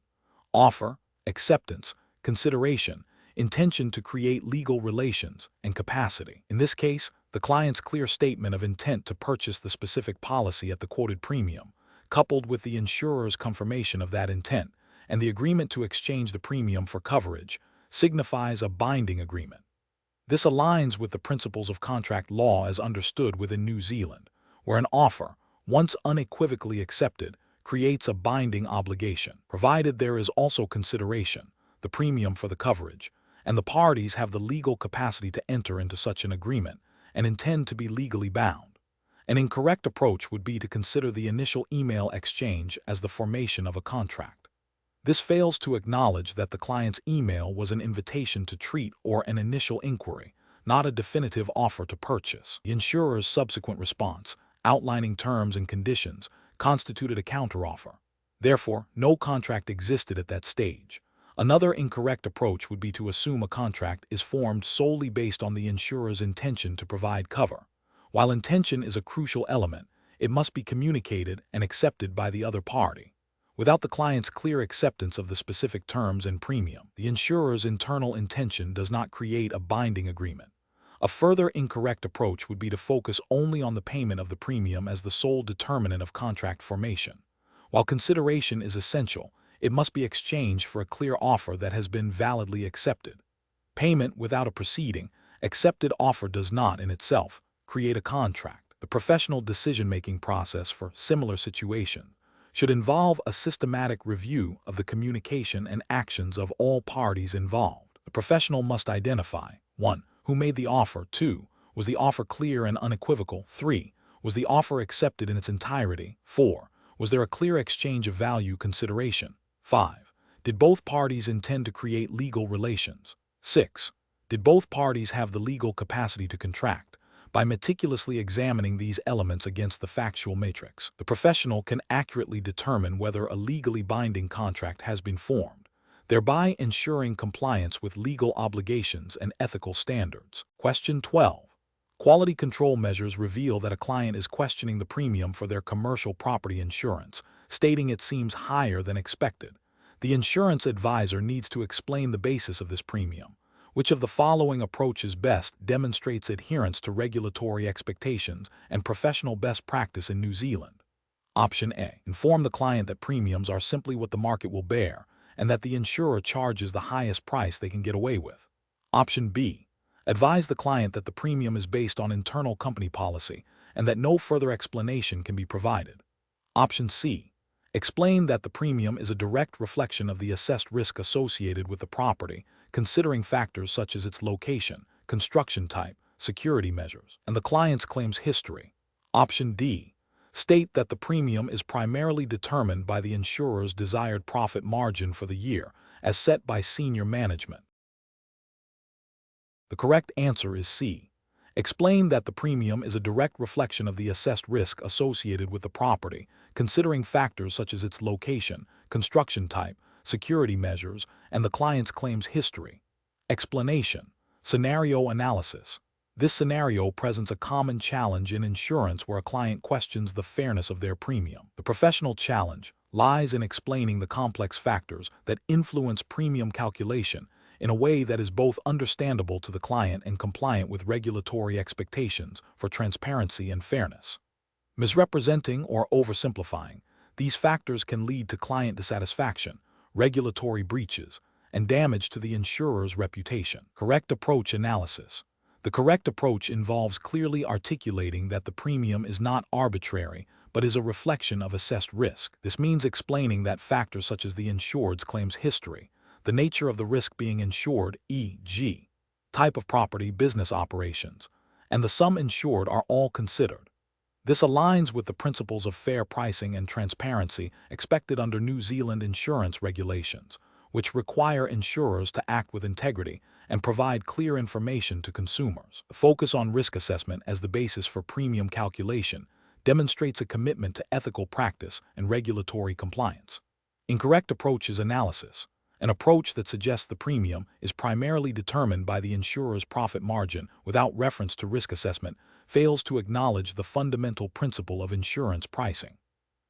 offer, acceptance, consideration, intention to create legal relations, and capacity. In this case, the client's clear statement of intent to purchase the specific policy at the quoted premium, coupled with the insurer's confirmation of that intent and the agreement to exchange the premium for coverage, signifies a binding agreement. This aligns with the principles of contract law as understood within New Zealand, where an offer, once unequivocally accepted, creates a binding obligation, provided there is also consideration, the premium for the coverage, and the parties have the legal capacity to enter into such an agreement and intend to be legally bound. An incorrect approach would be to consider the initial email exchange as the formation of a contract. This fails to acknowledge that the client's email was an invitation to treat or an initial inquiry, not a definitive offer to purchase. The insurer's subsequent response, outlining terms and conditions, constituted a counteroffer. Therefore, no contract existed at that stage. Another incorrect approach would be to assume a contract is formed solely based on the insurer's intention to provide cover. While intention is a crucial element, it must be communicated and accepted by the other party. Without the client's clear acceptance of the specific terms and premium, the insurer's internal intention does not create a binding agreement. A further incorrect approach would be to focus only on the payment of the premium as the sole determinant of contract formation. While consideration is essential, it must be exchanged for a clear offer that has been validly accepted. Payment without a preceding, accepted offer does not, in itself, create a contract. The professional decision-making process for similar situations should involve a systematic review of the communication and actions of all parties involved. The professional must identify: 1. Who made the offer? 2. Was the offer clear and unequivocal? 3. Was the offer accepted in its entirety? 4. Was there a clear exchange of value consideration? 5. Did both parties intend to create legal relations? 6. Did both parties have the legal capacity to contract? By meticulously examining these elements against the factual matrix, the professional can accurately determine whether a legally binding contract has been formed, thereby ensuring compliance with legal obligations and ethical standards. Question 12. Quality control measures reveal that a client is questioning the premium for their commercial property insurance, stating it seems higher than expected. The insurance advisor needs to explain the basis of this premium. Which of the following approaches best demonstrates adherence to regulatory expectations and professional best practice in New Zealand? Option A. Inform the client that premiums are simply what the market will bear and that the insurer charges the highest price they can get away with. Option B. Advise the client that the premium is based on internal company policy and that no further explanation can be provided. Option C. Explain that the premium is a direct reflection of the assessed risk associated with the property, considering factors such as its location, construction type, security measures, and the client's claims history. Option D. State that the premium is primarily determined by the insurer's desired profit margin for the year, as set by senior management. The correct answer is C. Explain that the premium is a direct reflection of the assessed risk associated with the property, considering factors such as its location, construction type, security measures, and the client's claims history. Explanation: scenario analysis. This scenario presents a common challenge in insurance where a client questions the fairness of their premium. The professional challenge lies in explaining the complex factors that influence premium calculation in a way that is both understandable to the client and compliant with regulatory expectations for transparency and fairness. Misrepresenting or oversimplifying, these factors can lead to client dissatisfaction, regulatory breaches, and damage to the insurer's reputation. Correct approach analysis. The correct approach involves clearly articulating that the premium is not arbitrary, but is a reflection of assessed risk. This means explaining that factors such as the insured's claims history, the nature of the risk being insured, e.g., type of property, business operations, and the sum insured are all considered. This aligns with the principles of fair pricing and transparency expected under New Zealand insurance regulations, which require insurers to act with integrity and provide clear information to consumers. The focus on risk assessment as the basis for premium calculation demonstrates a commitment to ethical practice and regulatory compliance. Incorrect approach is analysis. An approach that suggests the premium is primarily determined by the insurer's profit margin without reference to risk assessment fails to acknowledge the fundamental principle of insurance pricing.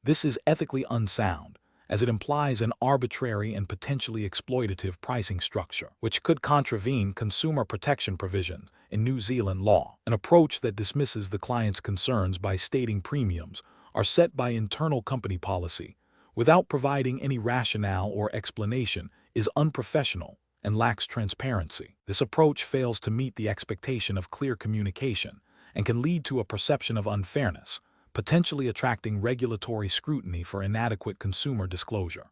This is ethically unsound, as it implies an arbitrary and potentially exploitative pricing structure, which could contravene consumer protection provisions in New Zealand law. An approach that dismisses the client's concerns by stating premiums are set by internal company policy, without providing any rationale or explanation, is unprofessional and lacks transparency. This approach fails to meet the expectation of clear communication and can lead to a perception of unfairness, potentially attracting regulatory scrutiny for inadequate consumer disclosure.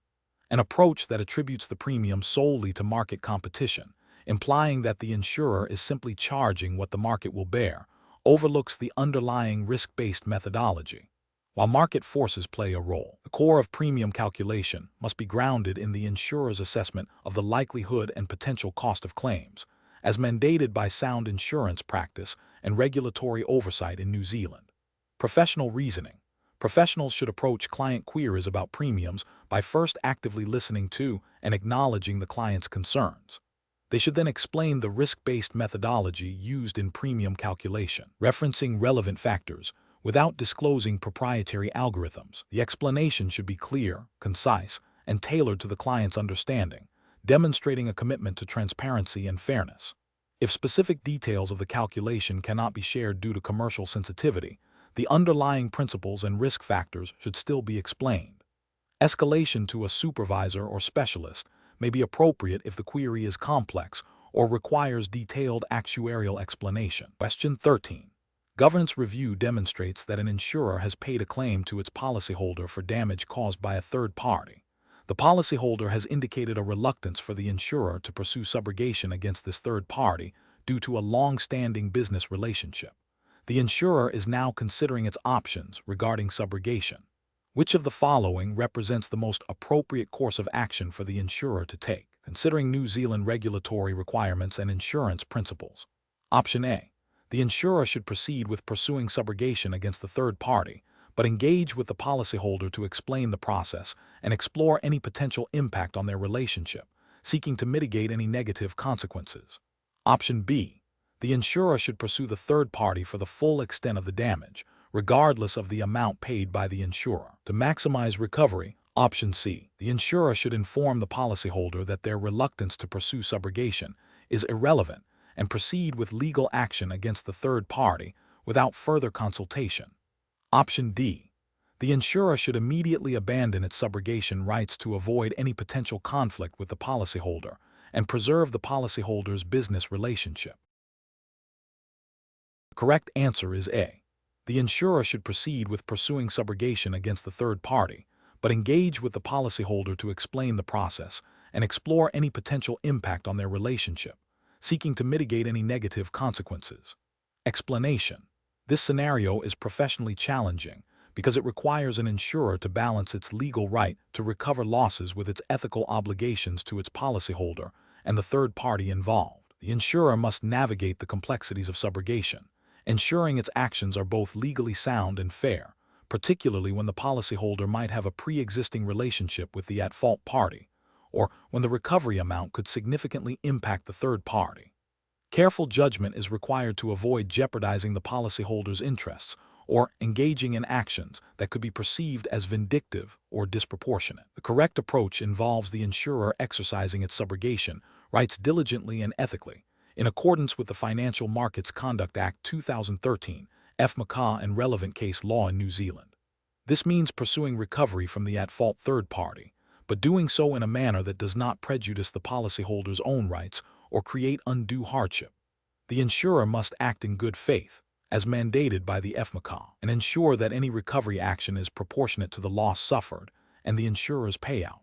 An approach that attributes the premium solely to market competition, implying that the insurer is simply charging what the market will bear, overlooks the underlying risk-based methodology. While market forces play a role, the core of premium calculation must be grounded in the insurer's assessment of the likelihood and potential cost of claims, as mandated by sound insurance practice and regulatory oversight in New Zealand. Professional reasoning. Professionals should approach client queries about premiums by first actively listening to and acknowledging the client's concerns. They should then explain the risk-based methodology used in premium calculation, referencing relevant factors, without disclosing proprietary algorithms. The explanation should be clear, concise, and tailored to the client's understanding, demonstrating a commitment to transparency and fairness. If specific details of the calculation cannot be shared due to commercial sensitivity, the underlying principles and risk factors should still be explained. Escalation to a supervisor or specialist may be appropriate if the query is complex or requires detailed actuarial explanation. Question 13. Governance review demonstrates that an insurer has paid a claim to its policyholder for damage caused by a third party. The policyholder has indicated a reluctance for the insurer to pursue subrogation against this third party due to a long-standing business relationship. The insurer is now considering its options regarding subrogation. Which of the following represents the most appropriate course of action for the insurer to take, considering New Zealand regulatory requirements and insurance principles? Option A. The insurer should proceed with pursuing subrogation against the third party, but engage with the policyholder to explain the process and explore any potential impact on their relationship, seeking to mitigate any negative consequences. Option B. The insurer should pursue the third party for the full extent of the damage, regardless of the amount paid by the insurer. To maximize recovery, Option C. The insurer should inform the policyholder that their reluctance to pursue subrogation is irrelevant and proceed with legal action against the third party without further consultation. Option D. The insurer should immediately abandon its subrogation rights to avoid any potential conflict with the policyholder and preserve the policyholder's business relationship. The correct answer is A. The insurer should proceed with pursuing subrogation against the third party, but engage with the policyholder to explain the process and explore any potential impact on their relationship, seeking to mitigate any negative consequences. Explanation. This scenario is professionally challenging because it requires an insurer to balance its legal right to recover losses with its ethical obligations to its policyholder and the third party involved. The insurer must navigate the complexities of subrogation, ensuring its actions are both legally sound and fair, particularly when the policyholder might have a pre-existing relationship with the at-fault party, or when the recovery amount could significantly impact the third party. Careful judgment is required to avoid jeopardizing the policyholder's interests or engaging in actions that could be perceived as vindictive or disproportionate. The correct approach involves the insurer exercising its subrogation rights diligently and ethically, in accordance with the Financial Markets Conduct Act 2013 FMCA, and relevant case law in New Zealand. This means pursuing recovery from the at-fault third party, but doing so in a manner that does not prejudice the policyholder's own rights or create undue hardship. The insurer must act in good faith, as mandated by the FMCA, and ensure that any recovery action is proportionate to the loss suffered and the insurer's payout.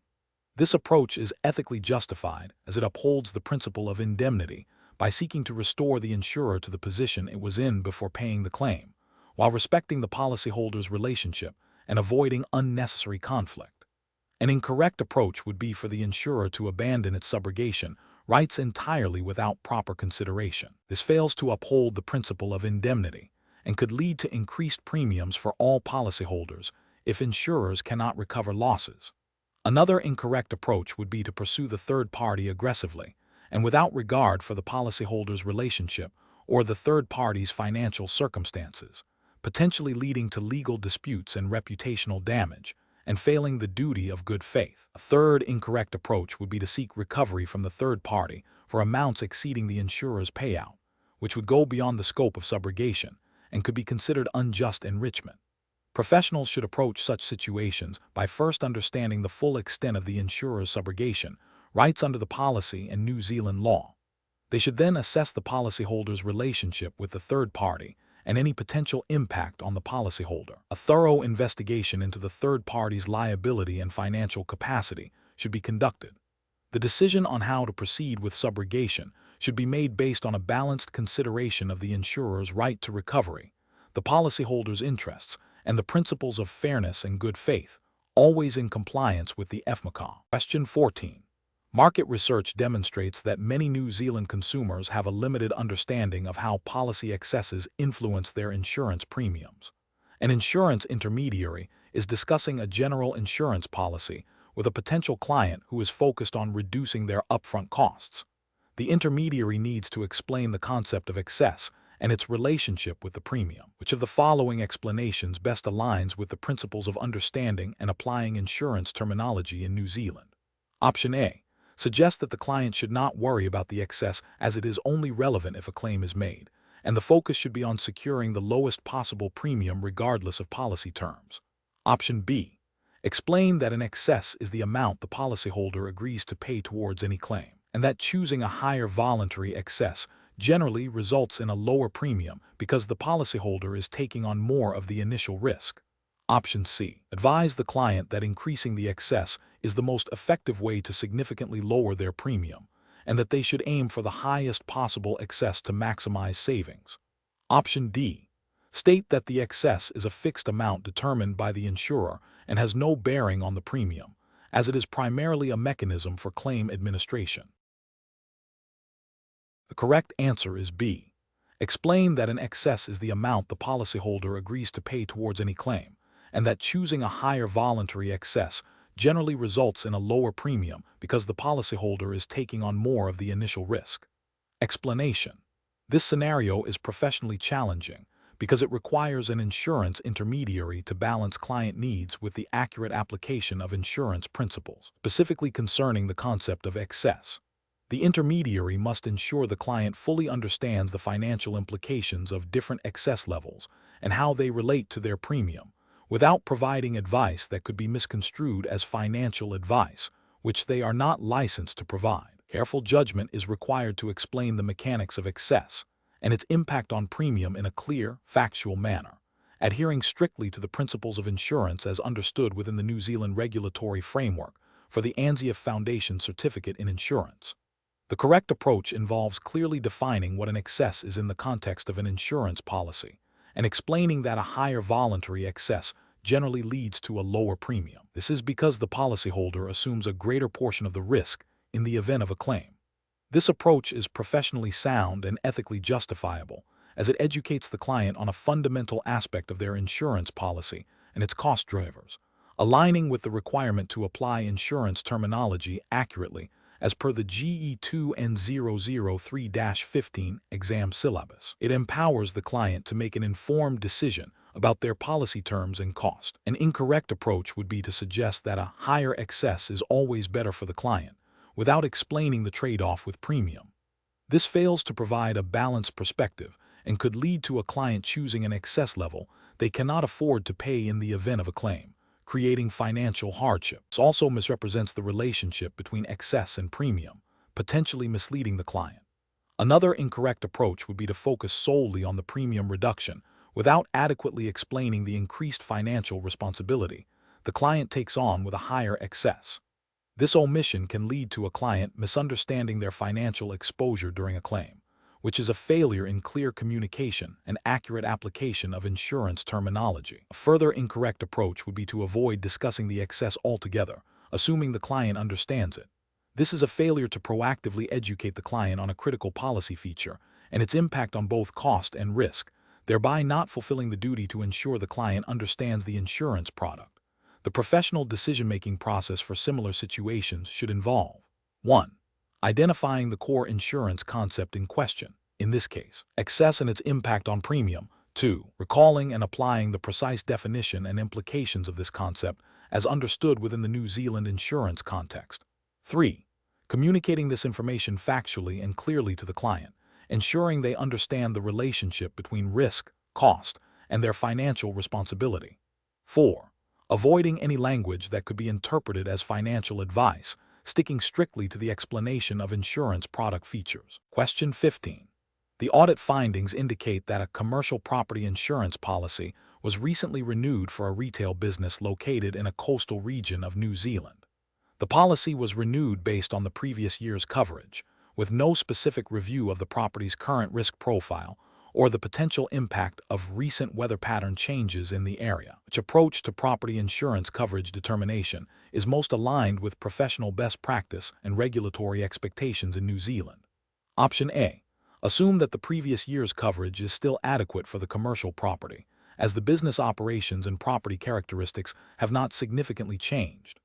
This approach is ethically justified as it upholds the principle of indemnity by seeking to restore the insurer to the position it was in before paying the claim, while respecting the policyholder's relationship and avoiding unnecessary conflict. An incorrect approach would be for the insurer to abandon its subrogation rights entirely without proper consideration. This fails to uphold the principle of indemnity and could lead to increased premiums for all policyholders if insurers cannot recover losses. Another incorrect approach would be to pursue the third party aggressively and without regard for the policyholder's relationship or the third party's financial circumstances, potentially leading to legal disputes and reputational damage, and failing the duty of good faith. A third incorrect approach would be to seek recovery from the third party for amounts exceeding the insurer's payout, which would go beyond the scope of subrogation and could be considered unjust enrichment. Professionals should approach such situations by first understanding the full extent of the insurer's subrogation rights under the policy and New Zealand law. They should then assess the policyholder's relationship with the third party and any potential impact on the policyholder. A thorough investigation into the third party's liability and financial capacity should be conducted. The decision on how to proceed with subrogation should be made based on a balanced consideration of the insurer's right to recovery, the policyholder's interests, and the principles of fairness and good faith, always in compliance with the FMCA. Question 14. Market research demonstrates that many New Zealand consumers have a limited understanding of how policy excesses influence their insurance premiums. An insurance intermediary is discussing a general insurance policy with a potential client who is focused on reducing their upfront costs. The intermediary needs to explain the concept of excess and its relationship with the premium. Which of the following explanations best aligns with the principles of understanding and applying insurance terminology in New Zealand? Option A. Suggests that the client should not worry about the excess as it is only relevant if a claim is made, and the focus should be on securing the lowest possible premium regardless of policy terms. Option B. Explain that an excess is the amount the policyholder agrees to pay towards any claim, and that choosing a higher voluntary excess generally results in a lower premium because the policyholder is taking on more of the initial risk. Option C. Advise the client that increasing the excess is the most effective way to significantly lower their premium, and that they should aim for the highest possible excess to maximize savings. Option D. State that the excess is a fixed amount determined by the insurer and has no bearing on the premium, as it is primarily a mechanism for claim administration. The correct answer is B. Explain that an excess is the amount the policyholder agrees to pay towards any claim, and that choosing a higher voluntary excess generally results in a lower premium because the policyholder is taking on more of the initial risk. Explanation. This scenario is professionally challenging because it requires an insurance intermediary to balance client needs with the accurate application of insurance principles, specifically concerning the concept of excess. The intermediary must ensure the client fully understands the financial implications of different excess levels and how they relate to their premium, without providing advice that could be misconstrued as financial advice, which they are not licensed to provide. Careful judgment is required to explain the mechanics of excess and its impact on premium in a clear, factual manner, adhering strictly to the principles of insurance as understood within the New Zealand regulatory framework for the ANZIIF Foundation Certificate in Insurance. The correct approach involves clearly defining what an excess is in the context of an insurance policy, and explaining that a higher voluntary excess generally leads to a lower premium. This is because the policyholder assumes a greater portion of the risk in the event of a claim. This approach is professionally sound and ethically justifiable, as it educates the client on a fundamental aspect of their insurance policy and its cost drivers, aligning with the requirement to apply insurance terminology accurately as per the GE2 N003-15 exam syllabus. It empowers the client to make an informed decision about their policy terms and cost. An incorrect approach would be to suggest that a higher excess is always better for the client, without explaining the trade-off with premium. This fails to provide a balanced perspective and could lead to a client choosing an excess level they cannot afford to pay in the event of a claim, creating financial hardship. This also misrepresents the relationship between excess and premium, potentially misleading the client. Another incorrect approach would be to focus solely on the premium reduction without adequately explaining the increased financial responsibility the client takes on with a higher excess. This omission can lead to a client misunderstanding their financial exposure during a claim, which is a failure in clear communication and accurate application of insurance terminology. A further incorrect approach would be to avoid discussing the excess altogether, assuming the client understands it. This is a failure to proactively educate the client on a critical policy feature and its impact on both cost and risk, thereby not fulfilling the duty to ensure the client understands the insurance product. The professional decision-making process for similar situations should involve 1. Identifying the core insurance concept in question, in this case, excess and its impact on premium. 2. Recalling and applying the precise definition and implications of this concept as understood within the New Zealand insurance context. 3. Communicating this information factually and clearly to the client, ensuring they understand the relationship between risk, cost, and their financial responsibility. 4. Avoiding any language that could be interpreted as financial advice, sticking strictly to the explanation of insurance product features. Question 15. The audit findings indicate that a commercial property insurance policy was recently renewed for a retail business located in a coastal region of New Zealand. The policy was renewed based on the previous year's coverage, with no specific review of the property's current risk profile or the potential impact of recent weather pattern changes in the area. Which approach to property insurance coverage determination is most aligned with professional best practice and regulatory expectations in New Zealand? Option A. Assume that the previous year's coverage is still adequate for the commercial property, as the business operations and property characteristics have not significantly changed.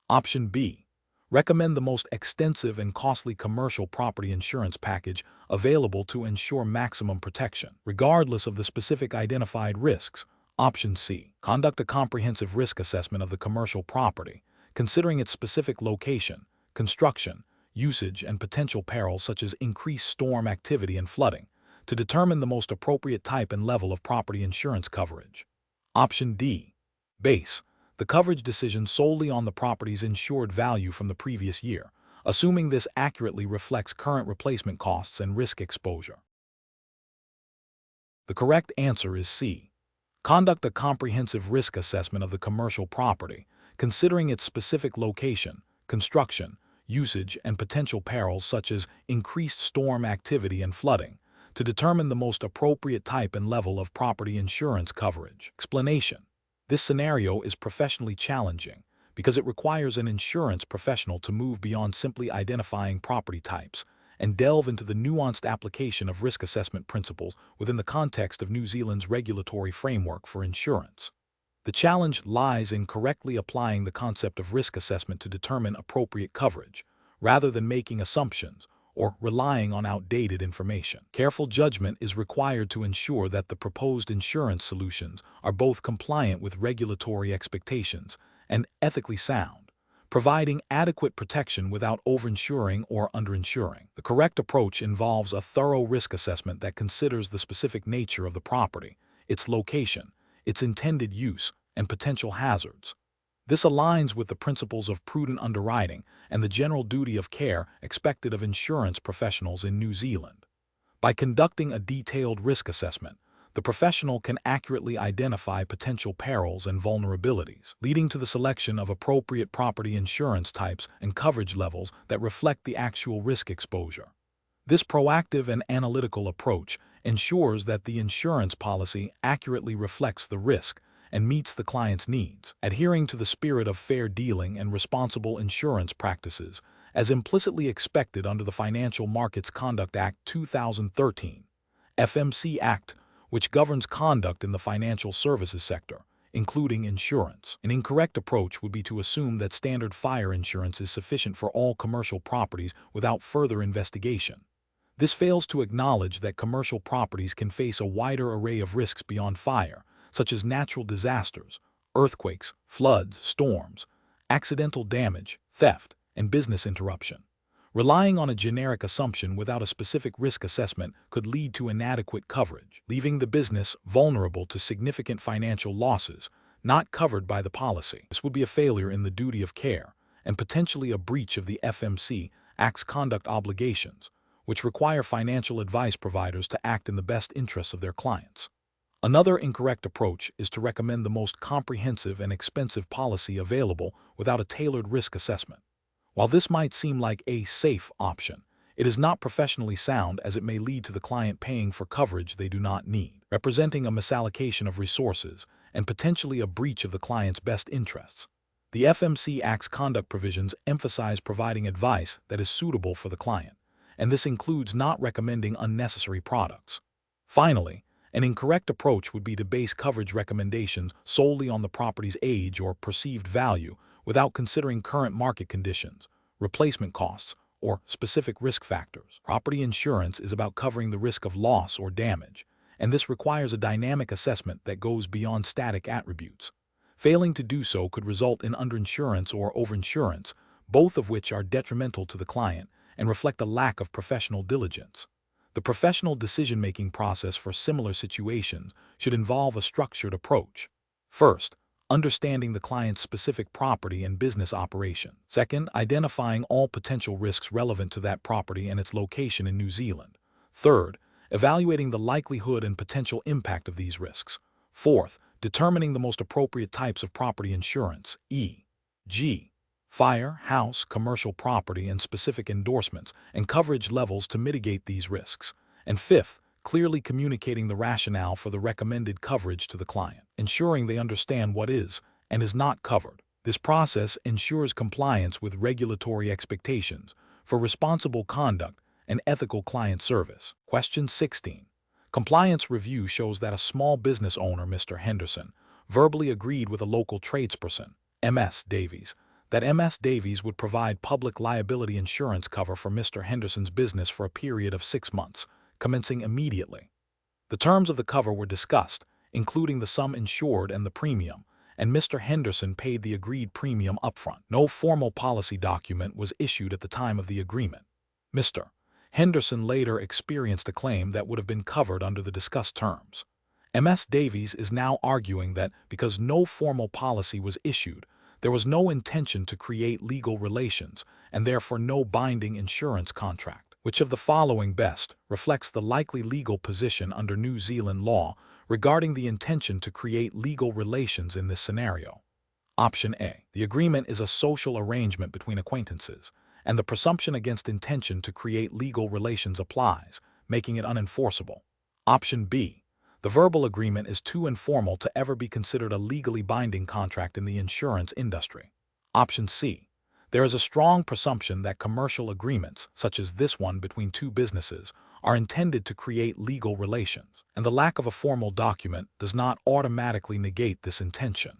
Option B. Recommend the most extensive and costly commercial property insurance package available to ensure maximum protection, regardless of the specific identified risks. Option C. Conduct a comprehensive risk assessment of the commercial property, considering its specific location, construction, usage, and potential perils such as increased storm activity and flooding, to determine the most appropriate type and level of property insurance coverage. Option D. Base the coverage decision solely on the property's insured value from the previous year, assuming this accurately reflects current replacement costs and risk exposure. The correct answer is C. Conduct a comprehensive risk assessment of the commercial property, considering its specific location, construction, usage, and potential perils such as increased storm activity and flooding, to determine the most appropriate type and level of property insurance coverage. Explanation. This scenario is professionally challenging because it requires an insurance professional to move beyond simply identifying property types and delve into the nuanced application of risk assessment principles within the context of New Zealand's regulatory framework for insurance. The challenge lies in correctly applying the concept of risk assessment to determine appropriate coverage, rather than making assumptions or relying on outdated information. Careful judgment is required to ensure that the proposed insurance solutions are both compliant with regulatory expectations and ethically sound, providing adequate protection without overinsuring or underinsuring. The correct approach involves a thorough risk assessment that considers the specific nature of the property, its location, its intended use, and potential hazards. This aligns with the principles of prudent underwriting and the general duty of care expected of insurance professionals in New Zealand. By conducting a detailed risk assessment, the professional can accurately identify potential perils and vulnerabilities, leading to the selection of appropriate property insurance types and coverage levels that reflect the actual risk exposure. This proactive and analytical approach ensures that the insurance policy accurately reflects the risk and meets the client's needs, adhering to the spirit of fair dealing and responsible insurance practices, as implicitly expected under the Financial Markets Conduct Act 2013, FMC Act, which governs conduct in the financial services sector, including insurance. An incorrect approach would be to assume that standard fire insurance is sufficient for all commercial properties without further investigation. This fails to acknowledge that commercial properties can face a wider array of risks beyond fire, such as natural disasters, earthquakes, floods, storms, accidental damage, theft, and business interruption, Relying on a generic assumption without a specific risk assessment could lead to inadequate coverage, leaving the business vulnerable to significant financial losses not covered by the policy. This would be a failure in the duty of care and potentially a breach of the FMC Act's conduct obligations, which require financial advice providers to act in the best interests of their clients. Another incorrect approach is to recommend the most comprehensive and expensive policy available without a tailored risk assessment. While this might seem like a safe option, it is not professionally sound, as it may lead to the client paying for coverage they do not need, representing a misallocation of resources and potentially a breach of the client's best interests. The FMC Act's conduct provisions emphasize providing advice that is suitable for the client, and this includes not recommending unnecessary products. Finally, an incorrect approach would be to base coverage recommendations solely on the property's age or perceived value without considering current market conditions, replacement costs, or specific risk factors. Property insurance is about covering the risk of loss or damage, and this requires a dynamic assessment that goes beyond static attributes. Failing to do so could result in underinsurance or overinsurance, both of which are detrimental to the client and reflect a lack of professional diligence. The professional decision-making process for similar situations should involve a structured approach. First, understanding the client's specific property and business operation. Second, identifying all potential risks relevant to that property and its location in New Zealand. Third, evaluating the likelihood and potential impact of these risks. Fourth, determining the most appropriate types of property insurance, e.g., fire, house, commercial property, and specific endorsements and coverage levels to mitigate these risks. And fifth, clearly communicating the rationale for the recommended coverage to the client, ensuring they understand what is and is not covered. This process ensures compliance with regulatory expectations for responsible conduct and ethical client service. Question 16. Compliance review shows that a small business owner, Mr. Henderson, verbally agreed with a local tradesperson, M.S. Davies, that M.S. Davies would provide public liability insurance cover for Mr. Henderson's business for a period of 6 months, commencing immediately. The terms of the cover were discussed, including the sum insured and the premium, and Mr. Henderson paid the agreed premium upfront. No formal policy document was issued at the time of the agreement. Mr. Henderson later experienced a claim that would have been covered under the discussed terms. M.S. Davies is now arguing that because no formal policy was issued, there was no intention to create legal relations and therefore no binding insurance contract. Which of the following best reflects the likely legal position under New Zealand law regarding the intention to create legal relations in this scenario? Option A. The agreement is a social arrangement between acquaintances, and the presumption against intention to create legal relations applies, making it unenforceable. Option B. The verbal agreement is too informal to ever be considered a legally binding contract in the insurance industry. Option C. There is a strong presumption that commercial agreements, such as this one between two businesses, are intended to create legal relations, and the lack of a formal document does not automatically negate this intention.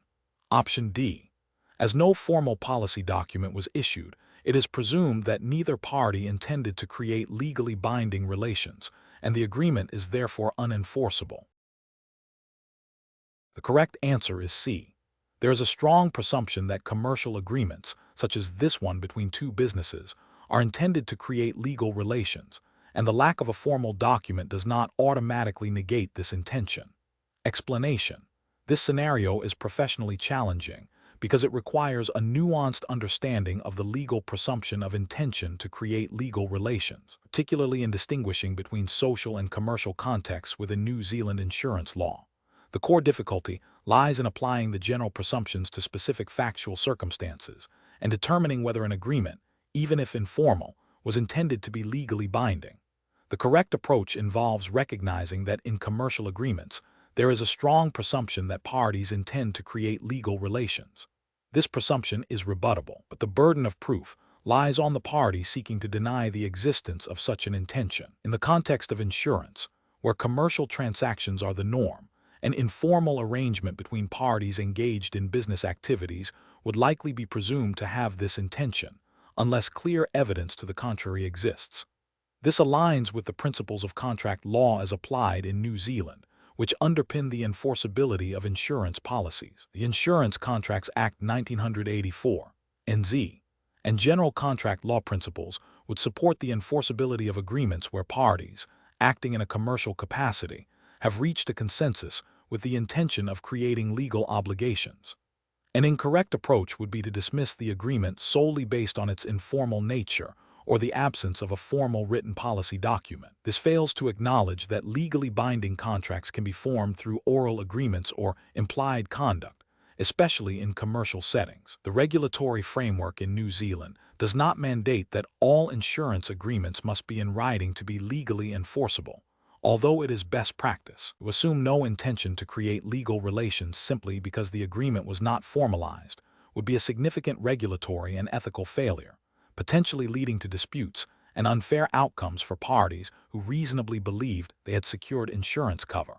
Option D. As no formal policy document was issued, it is presumed that neither party intended to create legally binding relations, and the agreement is therefore unenforceable. The correct answer is C. There is a strong presumption that commercial agreements, such as this one between two businesses, are intended to create legal relations, and the lack of a formal document does not automatically negate this intention. Explanation: this scenario is professionally challenging because it requires a nuanced understanding of the legal presumption of intention to create legal relations, particularly in distinguishing between social and commercial contexts within New Zealand insurance law. The core difficulty lies in applying the general presumptions to specific factual circumstances and determining whether an agreement, even if informal, was intended to be legally binding. The correct approach involves recognizing that in commercial agreements, there is a strong presumption that parties intend to create legal relations. This presumption is rebuttable, but the burden of proof lies on the party seeking to deny the existence of such an intention. In the context of insurance, where commercial transactions are the norm, an informal arrangement between parties engaged in business activities would likely be presumed to have this intention, unless clear evidence to the contrary exists. This aligns with the principles of contract law as applied in New Zealand, which underpin the enforceability of insurance policies. The Insurance Contracts Act 1984, ANZIIF, and general contract law principles would support the enforceability of agreements where parties, acting in a commercial capacity, have reached a consensus with the intention of creating legal obligations. An incorrect approach would be to dismiss the agreement solely based on its informal nature or the absence of a formal written policy document. This fails to acknowledge that legally binding contracts can be formed through oral agreements or implied conduct, especially in commercial settings. The regulatory framework in New Zealand does not mandate that all insurance agreements must be in writing to be legally enforceable, although it is best practice to assume no intention to create legal relations simply because the agreement was not formalized would be a significant regulatory and ethical failure, potentially leading to disputes and unfair outcomes for parties who reasonably believed they had secured insurance cover.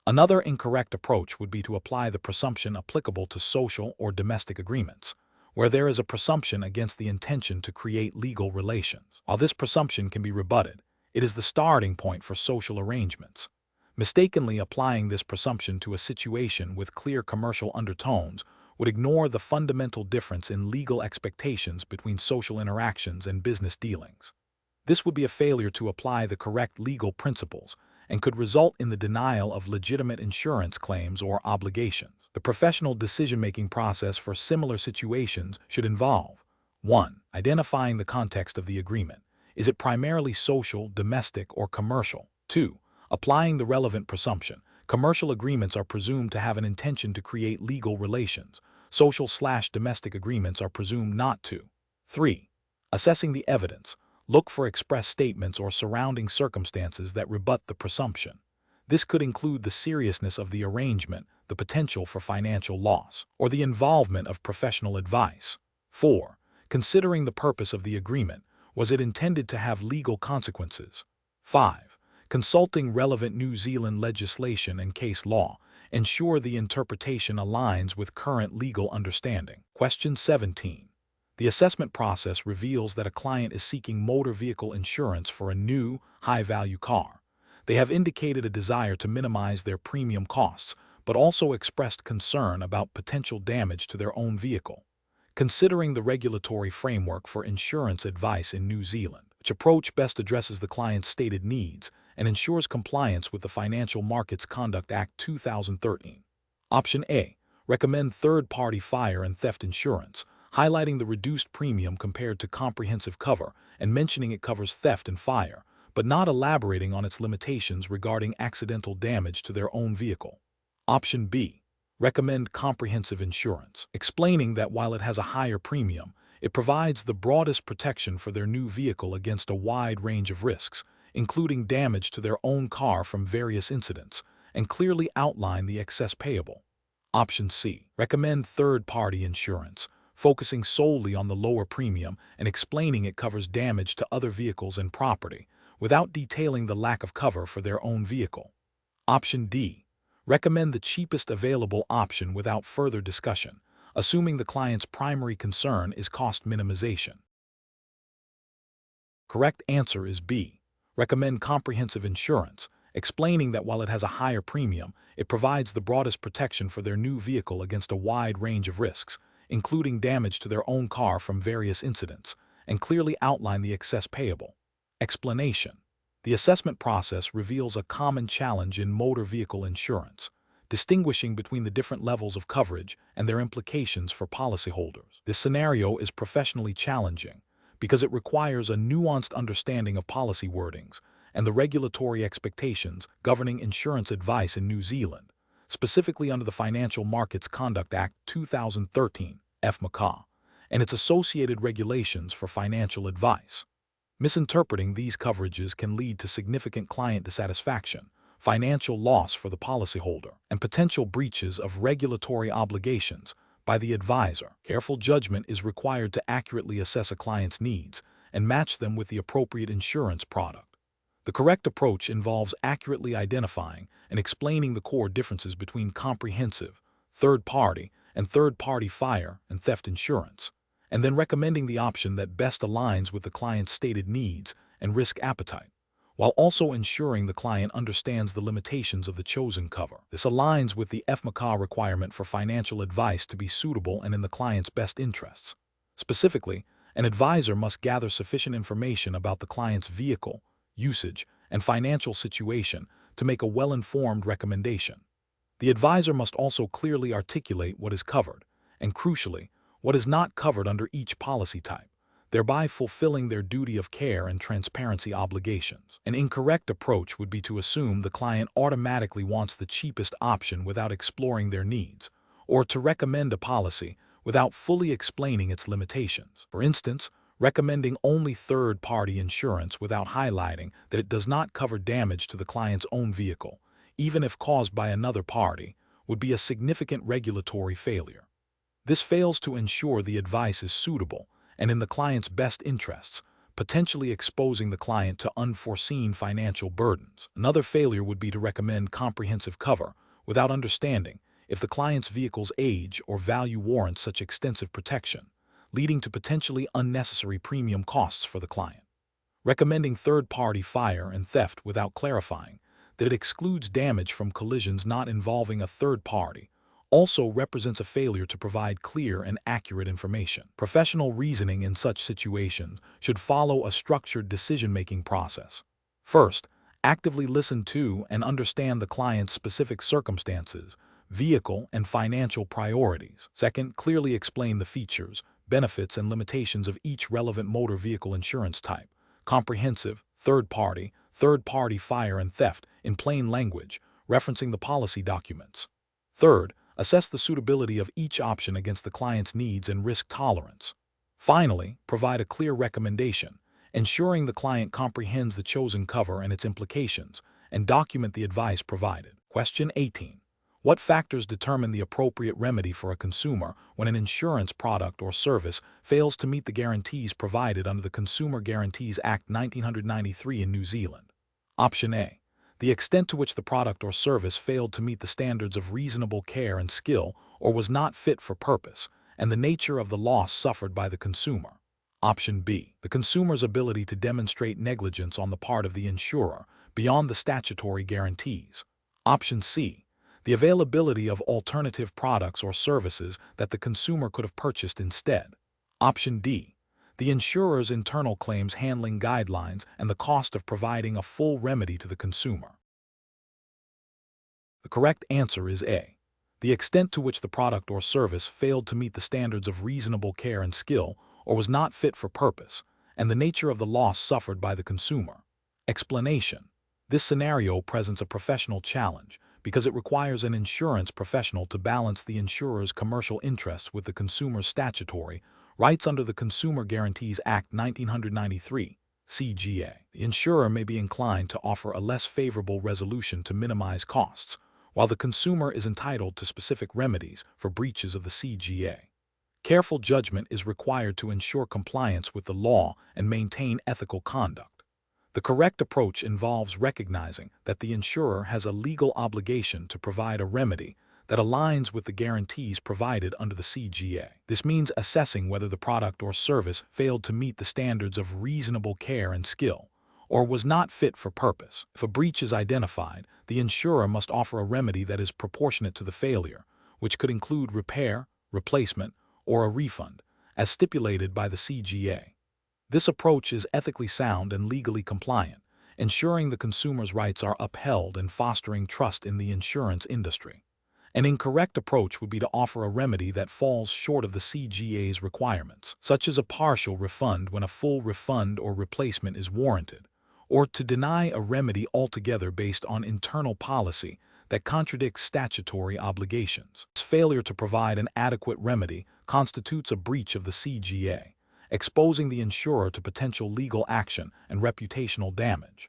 Another incorrect approach would be to apply the presumption applicable to social or domestic agreements, where there is a presumption against the intention to create legal relations. While this presumption can be rebutted, it is the starting point for social arrangements. Mistakenly applying this presumption to a situation with clear commercial undertones would ignore the fundamental difference in legal expectations between social interactions and business dealings. This would be a failure to apply the correct legal principles and could result in the denial of legitimate insurance claims or obligations. The professional decision-making process for similar situations should involve 1. Identifying the context of the agreement. Is it primarily social, domestic, or commercial? 2. Applying the relevant presumption. Commercial agreements are presumed to have an intention to create legal relations. Social/domestic agreements are presumed not to. 3. Assessing the evidence. Look for express statements or surrounding circumstances that rebut the presumption. This could include the seriousness of the arrangement, the potential for financial loss, or the involvement of professional advice. 4. Considering the purpose of the agreement. Was it intended to have legal consequences? 5. Consulting relevant New Zealand legislation and case law. Ensure the interpretation aligns with current legal understanding. Question 17. The assessment process reveals that a client is seeking motor vehicle insurance for a new, high-value car. They have indicated a desire to minimize their premium costs, but also expressed concern about potential damage to their own vehicle. Considering the regulatory framework for insurance advice in New Zealand, which approach best addresses the client's stated needs and ensures compliance with the Financial Markets Conduct Act 2013. Option A. Recommend third-party fire and theft insurance, highlighting the reduced premium compared to comprehensive cover and mentioning it covers theft and fire, but not elaborating on its limitations regarding accidental damage to their own vehicle. Option B. Recommend comprehensive insurance, explaining that while it has a higher premium, it provides the broadest protection for their new vehicle against a wide range of risks, including damage to their own car from various incidents, and clearly outline the excess payable. Option C. Recommend third-party insurance, focusing solely on the lower premium and explaining it covers damage to other vehicles and property, without detailing the lack of cover for their own vehicle. Option D. Recommend the cheapest available option without further discussion, assuming the client's primary concern is cost minimization. Correct answer is B. Recommend comprehensive insurance, explaining that while it has a higher premium, it provides the broadest protection for their new vehicle against a wide range of risks, including damage to their own car from various incidents, and clearly outline the excess payable. Explanation. The assessment process reveals a common challenge in motor vehicle insurance, distinguishing between the different levels of coverage and their implications for policyholders. This scenario is professionally challenging because it requires a nuanced understanding of policy wordings and the regulatory expectations governing insurance advice in New Zealand, specifically under the Financial Markets Conduct Act 2013, FMCA, and its associated regulations for financial advice. Misinterpreting these coverages can lead to significant client dissatisfaction, financial loss for the policyholder, and potential breaches of regulatory obligations by the advisor. Careful judgment is required to accurately assess a client's needs and match them with the appropriate insurance product. The correct approach involves accurately identifying and explaining the core differences between comprehensive, third-party, and third-party fire and theft insurance, and then recommending the option that best aligns with the client's stated needs and risk appetite, while also ensuring the client understands the limitations of the chosen cover. This aligns with the FMCA requirement for financial advice to be suitable and in the client's best interests. Specifically, An advisor must gather sufficient information about the client's vehicle, usage, and financial situation to make a well-informed recommendation. The advisor must also clearly articulate what is covered, and crucially, what is not covered under each policy type, thereby fulfilling their duty of care and transparency obligations. An incorrect approach would be to assume the client automatically wants the cheapest option without exploring their needs, or to recommend a policy without fully explaining its limitations. For instance, recommending only third-party insurance without highlighting that it does not cover damage to the client's own vehicle, even if caused by another party, would be a significant regulatory failure. This fails to ensure the advice is suitable and in the client's best interests, potentially exposing the client to unforeseen financial burdens. Another failure would be to recommend comprehensive cover without understanding if the client's vehicle's age or value warrants such extensive protection, leading to potentially unnecessary premium costs for the client. Recommending third-party fire and theft without clarifying that it excludes damage from collisions not involving a third party also represents a failure to provide clear and accurate information. Professional reasoning in such situations should follow a structured decision-making process. First, actively listen to and understand the client's specific circumstances, vehicle, and financial priorities. Second, clearly explain the features, benefits, and limitations of each relevant motor vehicle insurance type, comprehensive, third-party fire and theft, in plain language, referencing the policy documents. Third, assess the suitability of each option against the client's needs and risk tolerance. Finally, provide a clear recommendation, ensuring the client comprehends the chosen cover and its implications, and document the advice provided. Question 18. What factors determine the appropriate remedy for a consumer when an insurance product or service fails to meet the guarantees provided under the Consumer Guarantees Act 1993 in New Zealand? Option A. The extent to which the product or service failed to meet the standards of reasonable care and skill or was not fit for purpose, and the nature of the loss suffered by the consumer. Option B. The consumer's ability to demonstrate negligence on the part of the insurer beyond the statutory guarantees. Option C. The availability of alternative products or services that the consumer could have purchased instead. Option D. The insurer's internal claims handling guidelines and the cost of providing a full remedy to the consumer. The correct answer is A. The extent to which the product or service failed to meet the standards of reasonable care and skill or was not fit for purpose, and the nature of the loss suffered by the consumer. Explanation. This scenario presents a professional challenge because it requires an insurance professional to balance the insurer's commercial interests with the consumer's statutory rights under the Consumer Guarantees Act 1993, CGA. The insurer may be inclined to offer a less favorable resolution to minimize costs, while the consumer is entitled to specific remedies for breaches of the CGA. Careful judgment is required to ensure compliance with the law and maintain ethical conduct. The correct approach involves recognizing that the insurer has a legal obligation to provide a remedy that aligns with the guarantees provided under the CGA. This means assessing whether the product or service failed to meet the standards of reasonable care and skill, or was not fit for purpose. If a breach is identified, the insurer must offer a remedy that is proportionate to the failure, which could include repair, replacement, or a refund, as stipulated by the CGA. This approach is ethically sound and legally compliant, ensuring the consumer's rights are upheld and fostering trust in the insurance industry. An incorrect approach would be to offer a remedy that falls short of the CGA's requirements, such as a partial refund when a full refund or replacement is warranted, or to deny a remedy altogether based on internal policy that contradicts statutory obligations. This failure to provide an adequate remedy constitutes a breach of the CGA, exposing the insurer to potential legal action and reputational damage.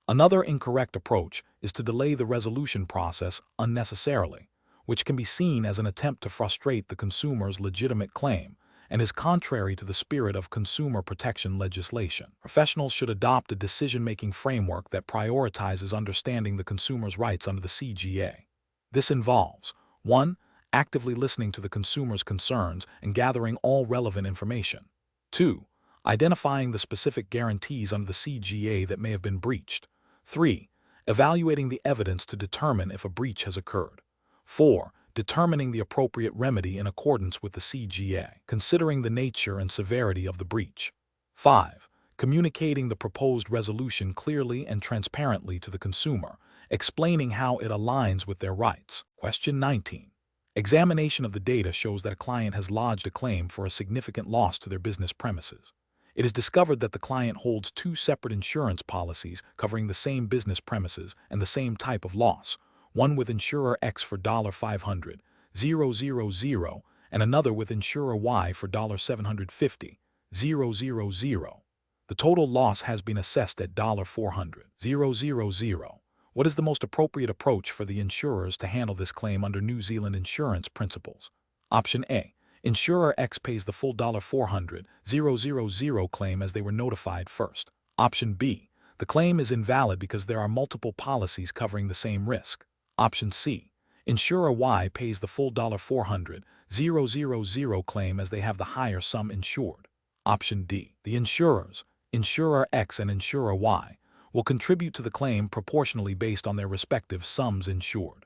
Another incorrect approach is to delay the resolution process unnecessarily, which can be seen as an attempt to frustrate the consumer's legitimate claim and is contrary to the spirit of consumer protection legislation. Professionals should adopt a decision-making framework that prioritizes understanding the consumer's rights under the CGA. This involves 1. Actively listening to the consumer's concerns and gathering all relevant information. 2. Identifying the specific guarantees under the CGA that may have been breached. 3. Evaluating the evidence to determine if a breach has occurred. 4. determining the appropriate remedy in accordance with the CGA, considering the nature and severity of the breach. 5. Communicating the proposed resolution clearly and transparently to the consumer, explaining how it aligns with their rights. Question 19. Examination of the data shows that a client has lodged a claim for a significant loss to their business premises. It is discovered that the client holds two separate insurance policies covering the same business premises and the same type of loss, one with insurer X for $500,000 and another with insurer Y for $750,000. The total loss has been assessed at $400,000. What is the most appropriate approach for the insurers to handle this claim under New Zealand insurance principles? Option A. Insurer X pays the full $400,000 claim as they were notified first. Option B. The claim is invalid because there are multiple policies covering the same risk. Option C. Insurer Y pays the full $400,000 claim as they have the higher sum insured. Option D. The insurers, Insurer X and Insurer Y, will contribute to the claim proportionally based on their respective sums insured.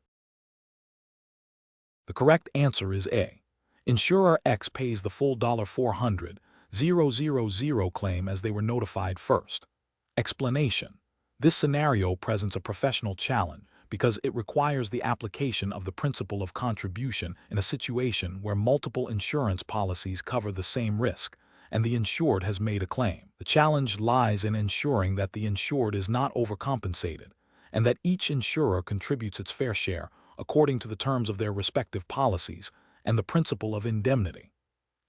The correct answer is A. Insurer X pays the full $400,000 claim as they were notified first. Explanation. This scenario presents a professional challenge because it requires the application of the principle of contribution in a situation where multiple insurance policies cover the same risk and the insured has made a claim. The challenge lies in ensuring that the insured is not overcompensated and that each insurer contributes its fair share according to the terms of their respective policies and the principle of indemnity.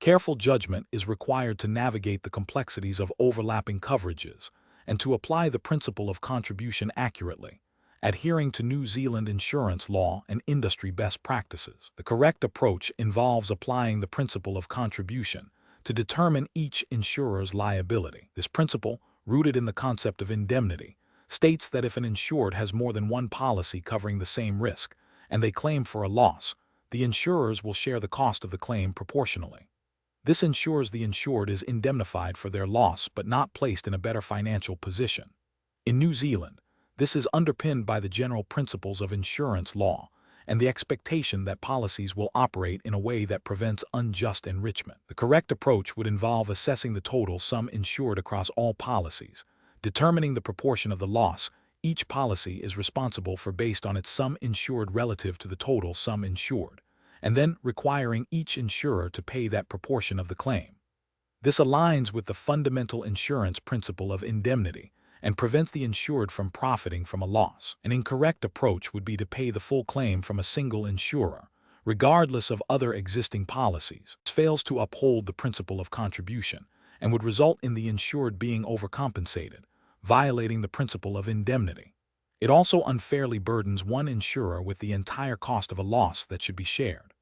Careful judgment is required to navigate the complexities of overlapping coverages and to apply the principle of contribution accurately, adhering to New Zealand insurance law and industry best practices. The correct approach involves applying the principle of contribution to determine each insurer's liability. This principle, rooted in the concept of indemnity, states that if an insured has more than one policy covering the same risk and they claim for a loss, the insurers will share the cost of the claim proportionally. This ensures the insured is indemnified for their loss but not placed in a better financial position. In New Zealand, this is underpinned by the general principles of insurance law and the expectation that policies will operate in a way that prevents unjust enrichment. The correct approach would involve assessing the total sum insured across all policies, determining the proportion of the loss each policy is responsible for based on its sum insured relative to the total sum insured, and then requiring each insurer to pay that proportion of the claim. This aligns with the fundamental insurance principle of indemnity and prevents the insured from profiting from a loss. An incorrect approach would be to pay the full claim from a single insurer, regardless of other existing policies. This fails to uphold the principle of contribution and would result in the insured being overcompensated, violating the principle of indemnity. It also unfairly burdens one insurer with the entire cost of a loss that should be shared.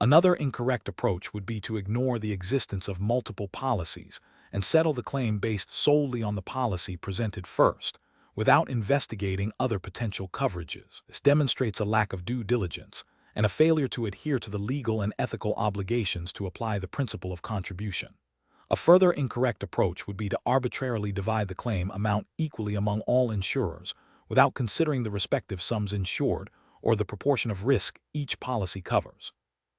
Another incorrect approach would be to ignore the existence of multiple policies and settle the claim based solely on the policy presented first, without investigating other potential coverages. This demonstrates a lack of due diligence and a failure to adhere to the legal and ethical obligations to apply the principle of contribution. A further incorrect approach would be to arbitrarily divide the claim amount equally among all insurers without considering the respective sums insured or the proportion of risk each policy covers.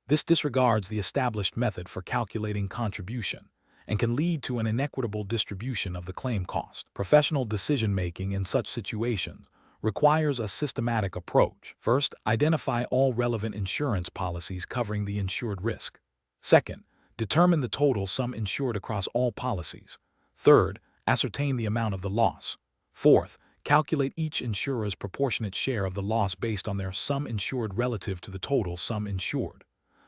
This disregards the established method for calculating contribution and can lead to an inequitable distribution of the claim cost. Professional decision-making in such situations requires a systematic approach. First, identify all relevant insurance policies covering the insured risk. Second, determine the total sum insured across all policies. Third, ascertain the amount of the loss. Fourth, calculate each insurer's proportionate share of the loss based on their sum insured relative to the total sum insured.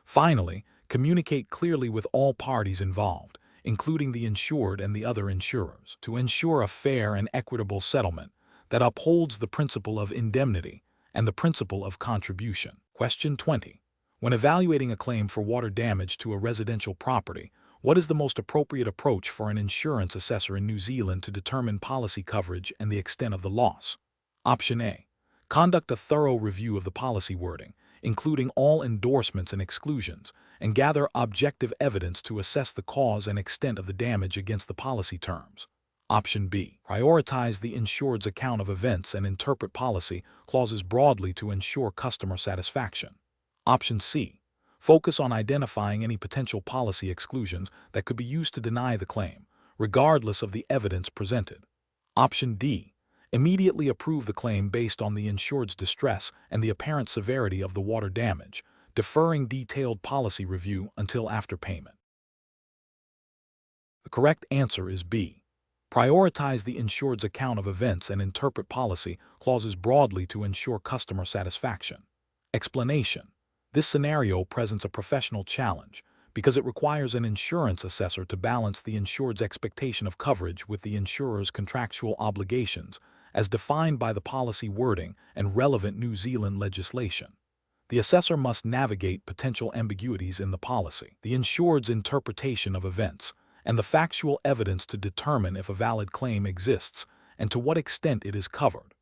Finally, communicate clearly with all parties involved, including the insured and the other insurers, to ensure a fair and equitable settlement that upholds the principle of indemnity and the principle of contribution. Question 20. When evaluating a claim for water damage to a residential property, what is the most appropriate approach for an insurance assessor in New Zealand to determine policy coverage and the extent of the loss? Option A. Conduct a thorough review of the policy wording, including all endorsements and exclusions, and gather objective evidence to assess the cause and extent of the damage against the policy terms. Option B. Prioritize the insured's account of events and interpret policy clauses broadly to ensure customer satisfaction. Option C. Focus on identifying any potential policy exclusions that could be used to deny the claim, regardless of the evidence presented. Option D. Immediately approve the claim based on the insured's distress and the apparent severity of the water damage, deferring detailed policy review until after payment. The correct answer is B. Prioritize the insured's account of events and interpret policy clauses broadly to ensure customer satisfaction. Explanation. This scenario presents a professional challenge because it requires an insurance assessor to balance the insured's expectation of coverage with the insurer's contractual obligations as defined by the policy wording and relevant New Zealand legislation. The assessor must navigate potential ambiguities in the policy, the insured's interpretation of events, and the factual evidence to determine if a valid claim exists and to what extent it is covered.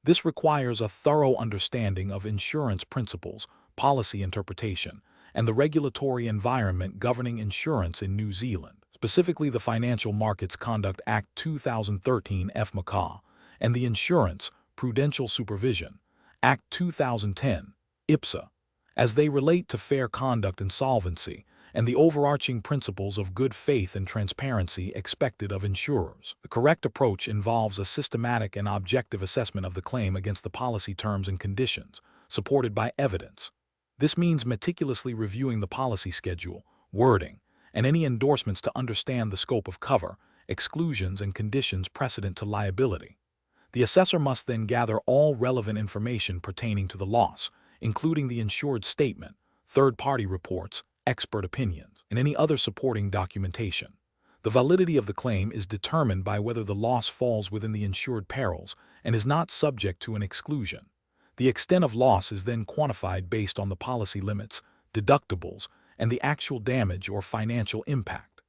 This requires a thorough understanding of insurance principles, policy interpretation, and the regulatory environment governing insurance in New Zealand, specifically the Financial Markets Conduct Act 2013 FMCA and the Insurance Prudential Supervision Act 2010 IPSA, as they relate to fair conduct and solvency, and the overarching principles of good faith and transparency expected of insurers. The correct approach involves a systematic and objective assessment of the claim against the policy terms and conditions, supported by evidence. This means meticulously reviewing the policy schedule, wording, and any endorsements to understand the scope of cover, exclusions, and conditions precedent to liability. The assessor must then gather all relevant information pertaining to the loss, including the insured statement, third-party reports, expert opinions, and any other supporting documentation. The validity of the claim is determined by whether the loss falls within the insured perils and is not subject to an exclusion. The extent of loss is then quantified based on the policy limits, deductibles, and the actual damage or financial impact.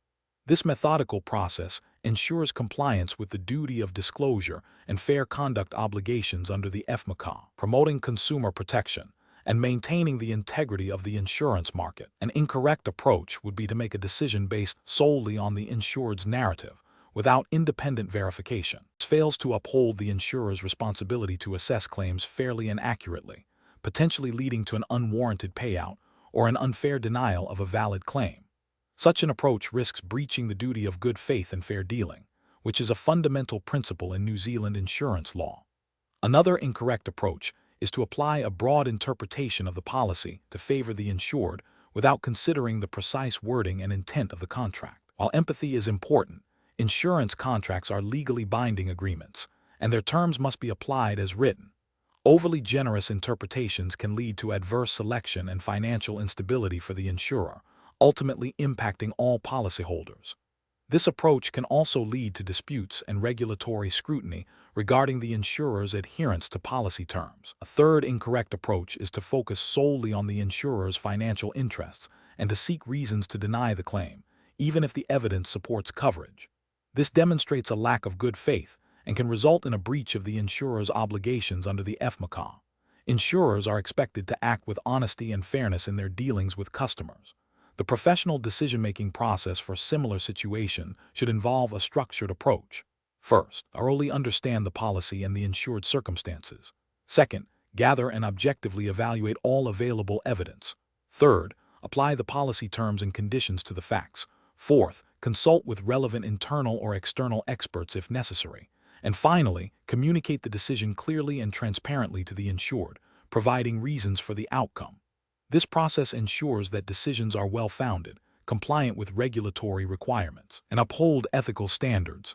This methodical process ensures compliance with the duty of disclosure and fair conduct obligations under the FMCA, promoting consumer protection and maintaining the integrity of the insurance market. An incorrect approach would be to make a decision based solely on the insured's narrative, without independent verification. This fails to uphold the insurer's responsibility to assess claims fairly and accurately, potentially leading to an unwarranted payout or an unfair denial of a valid claim. Such an approach risks breaching the duty of good faith and fair dealing, which is a fundamental principle in New Zealand insurance law. Another incorrect approach is to apply a broad interpretation of the policy to favor the insured without considering the precise wording and intent of the contract. While empathy is important, insurance contracts are legally binding agreements, and their terms must be applied as written. Overly generous interpretations can lead to adverse selection and financial instability for the insurer, ultimately impacting all policyholders. This approach can also lead to disputes and regulatory scrutiny regarding the insurer's adherence to policy terms. A third incorrect approach is to focus solely on the insurer's financial interests and to seek reasons to deny the claim, even if the evidence supports coverage. This demonstrates a lack of good faith and can result in a breach of the insurer's obligations under the FMCA. Insurers are expected to act with honesty and fairness in their dealings with customers. The professional decision-making process for similar situations should involve a structured approach. First, thoroughly understand the policy and the insured circumstances. Second, gather and objectively evaluate all available evidence. Third, apply the policy terms and conditions to the facts. Fourth, consult with relevant internal or external experts if necessary. And finally, communicate the decision clearly and transparently to the insured, providing reasons for the outcome. This process ensures that decisions are well-founded, compliant with regulatory requirements, and uphold ethical standards.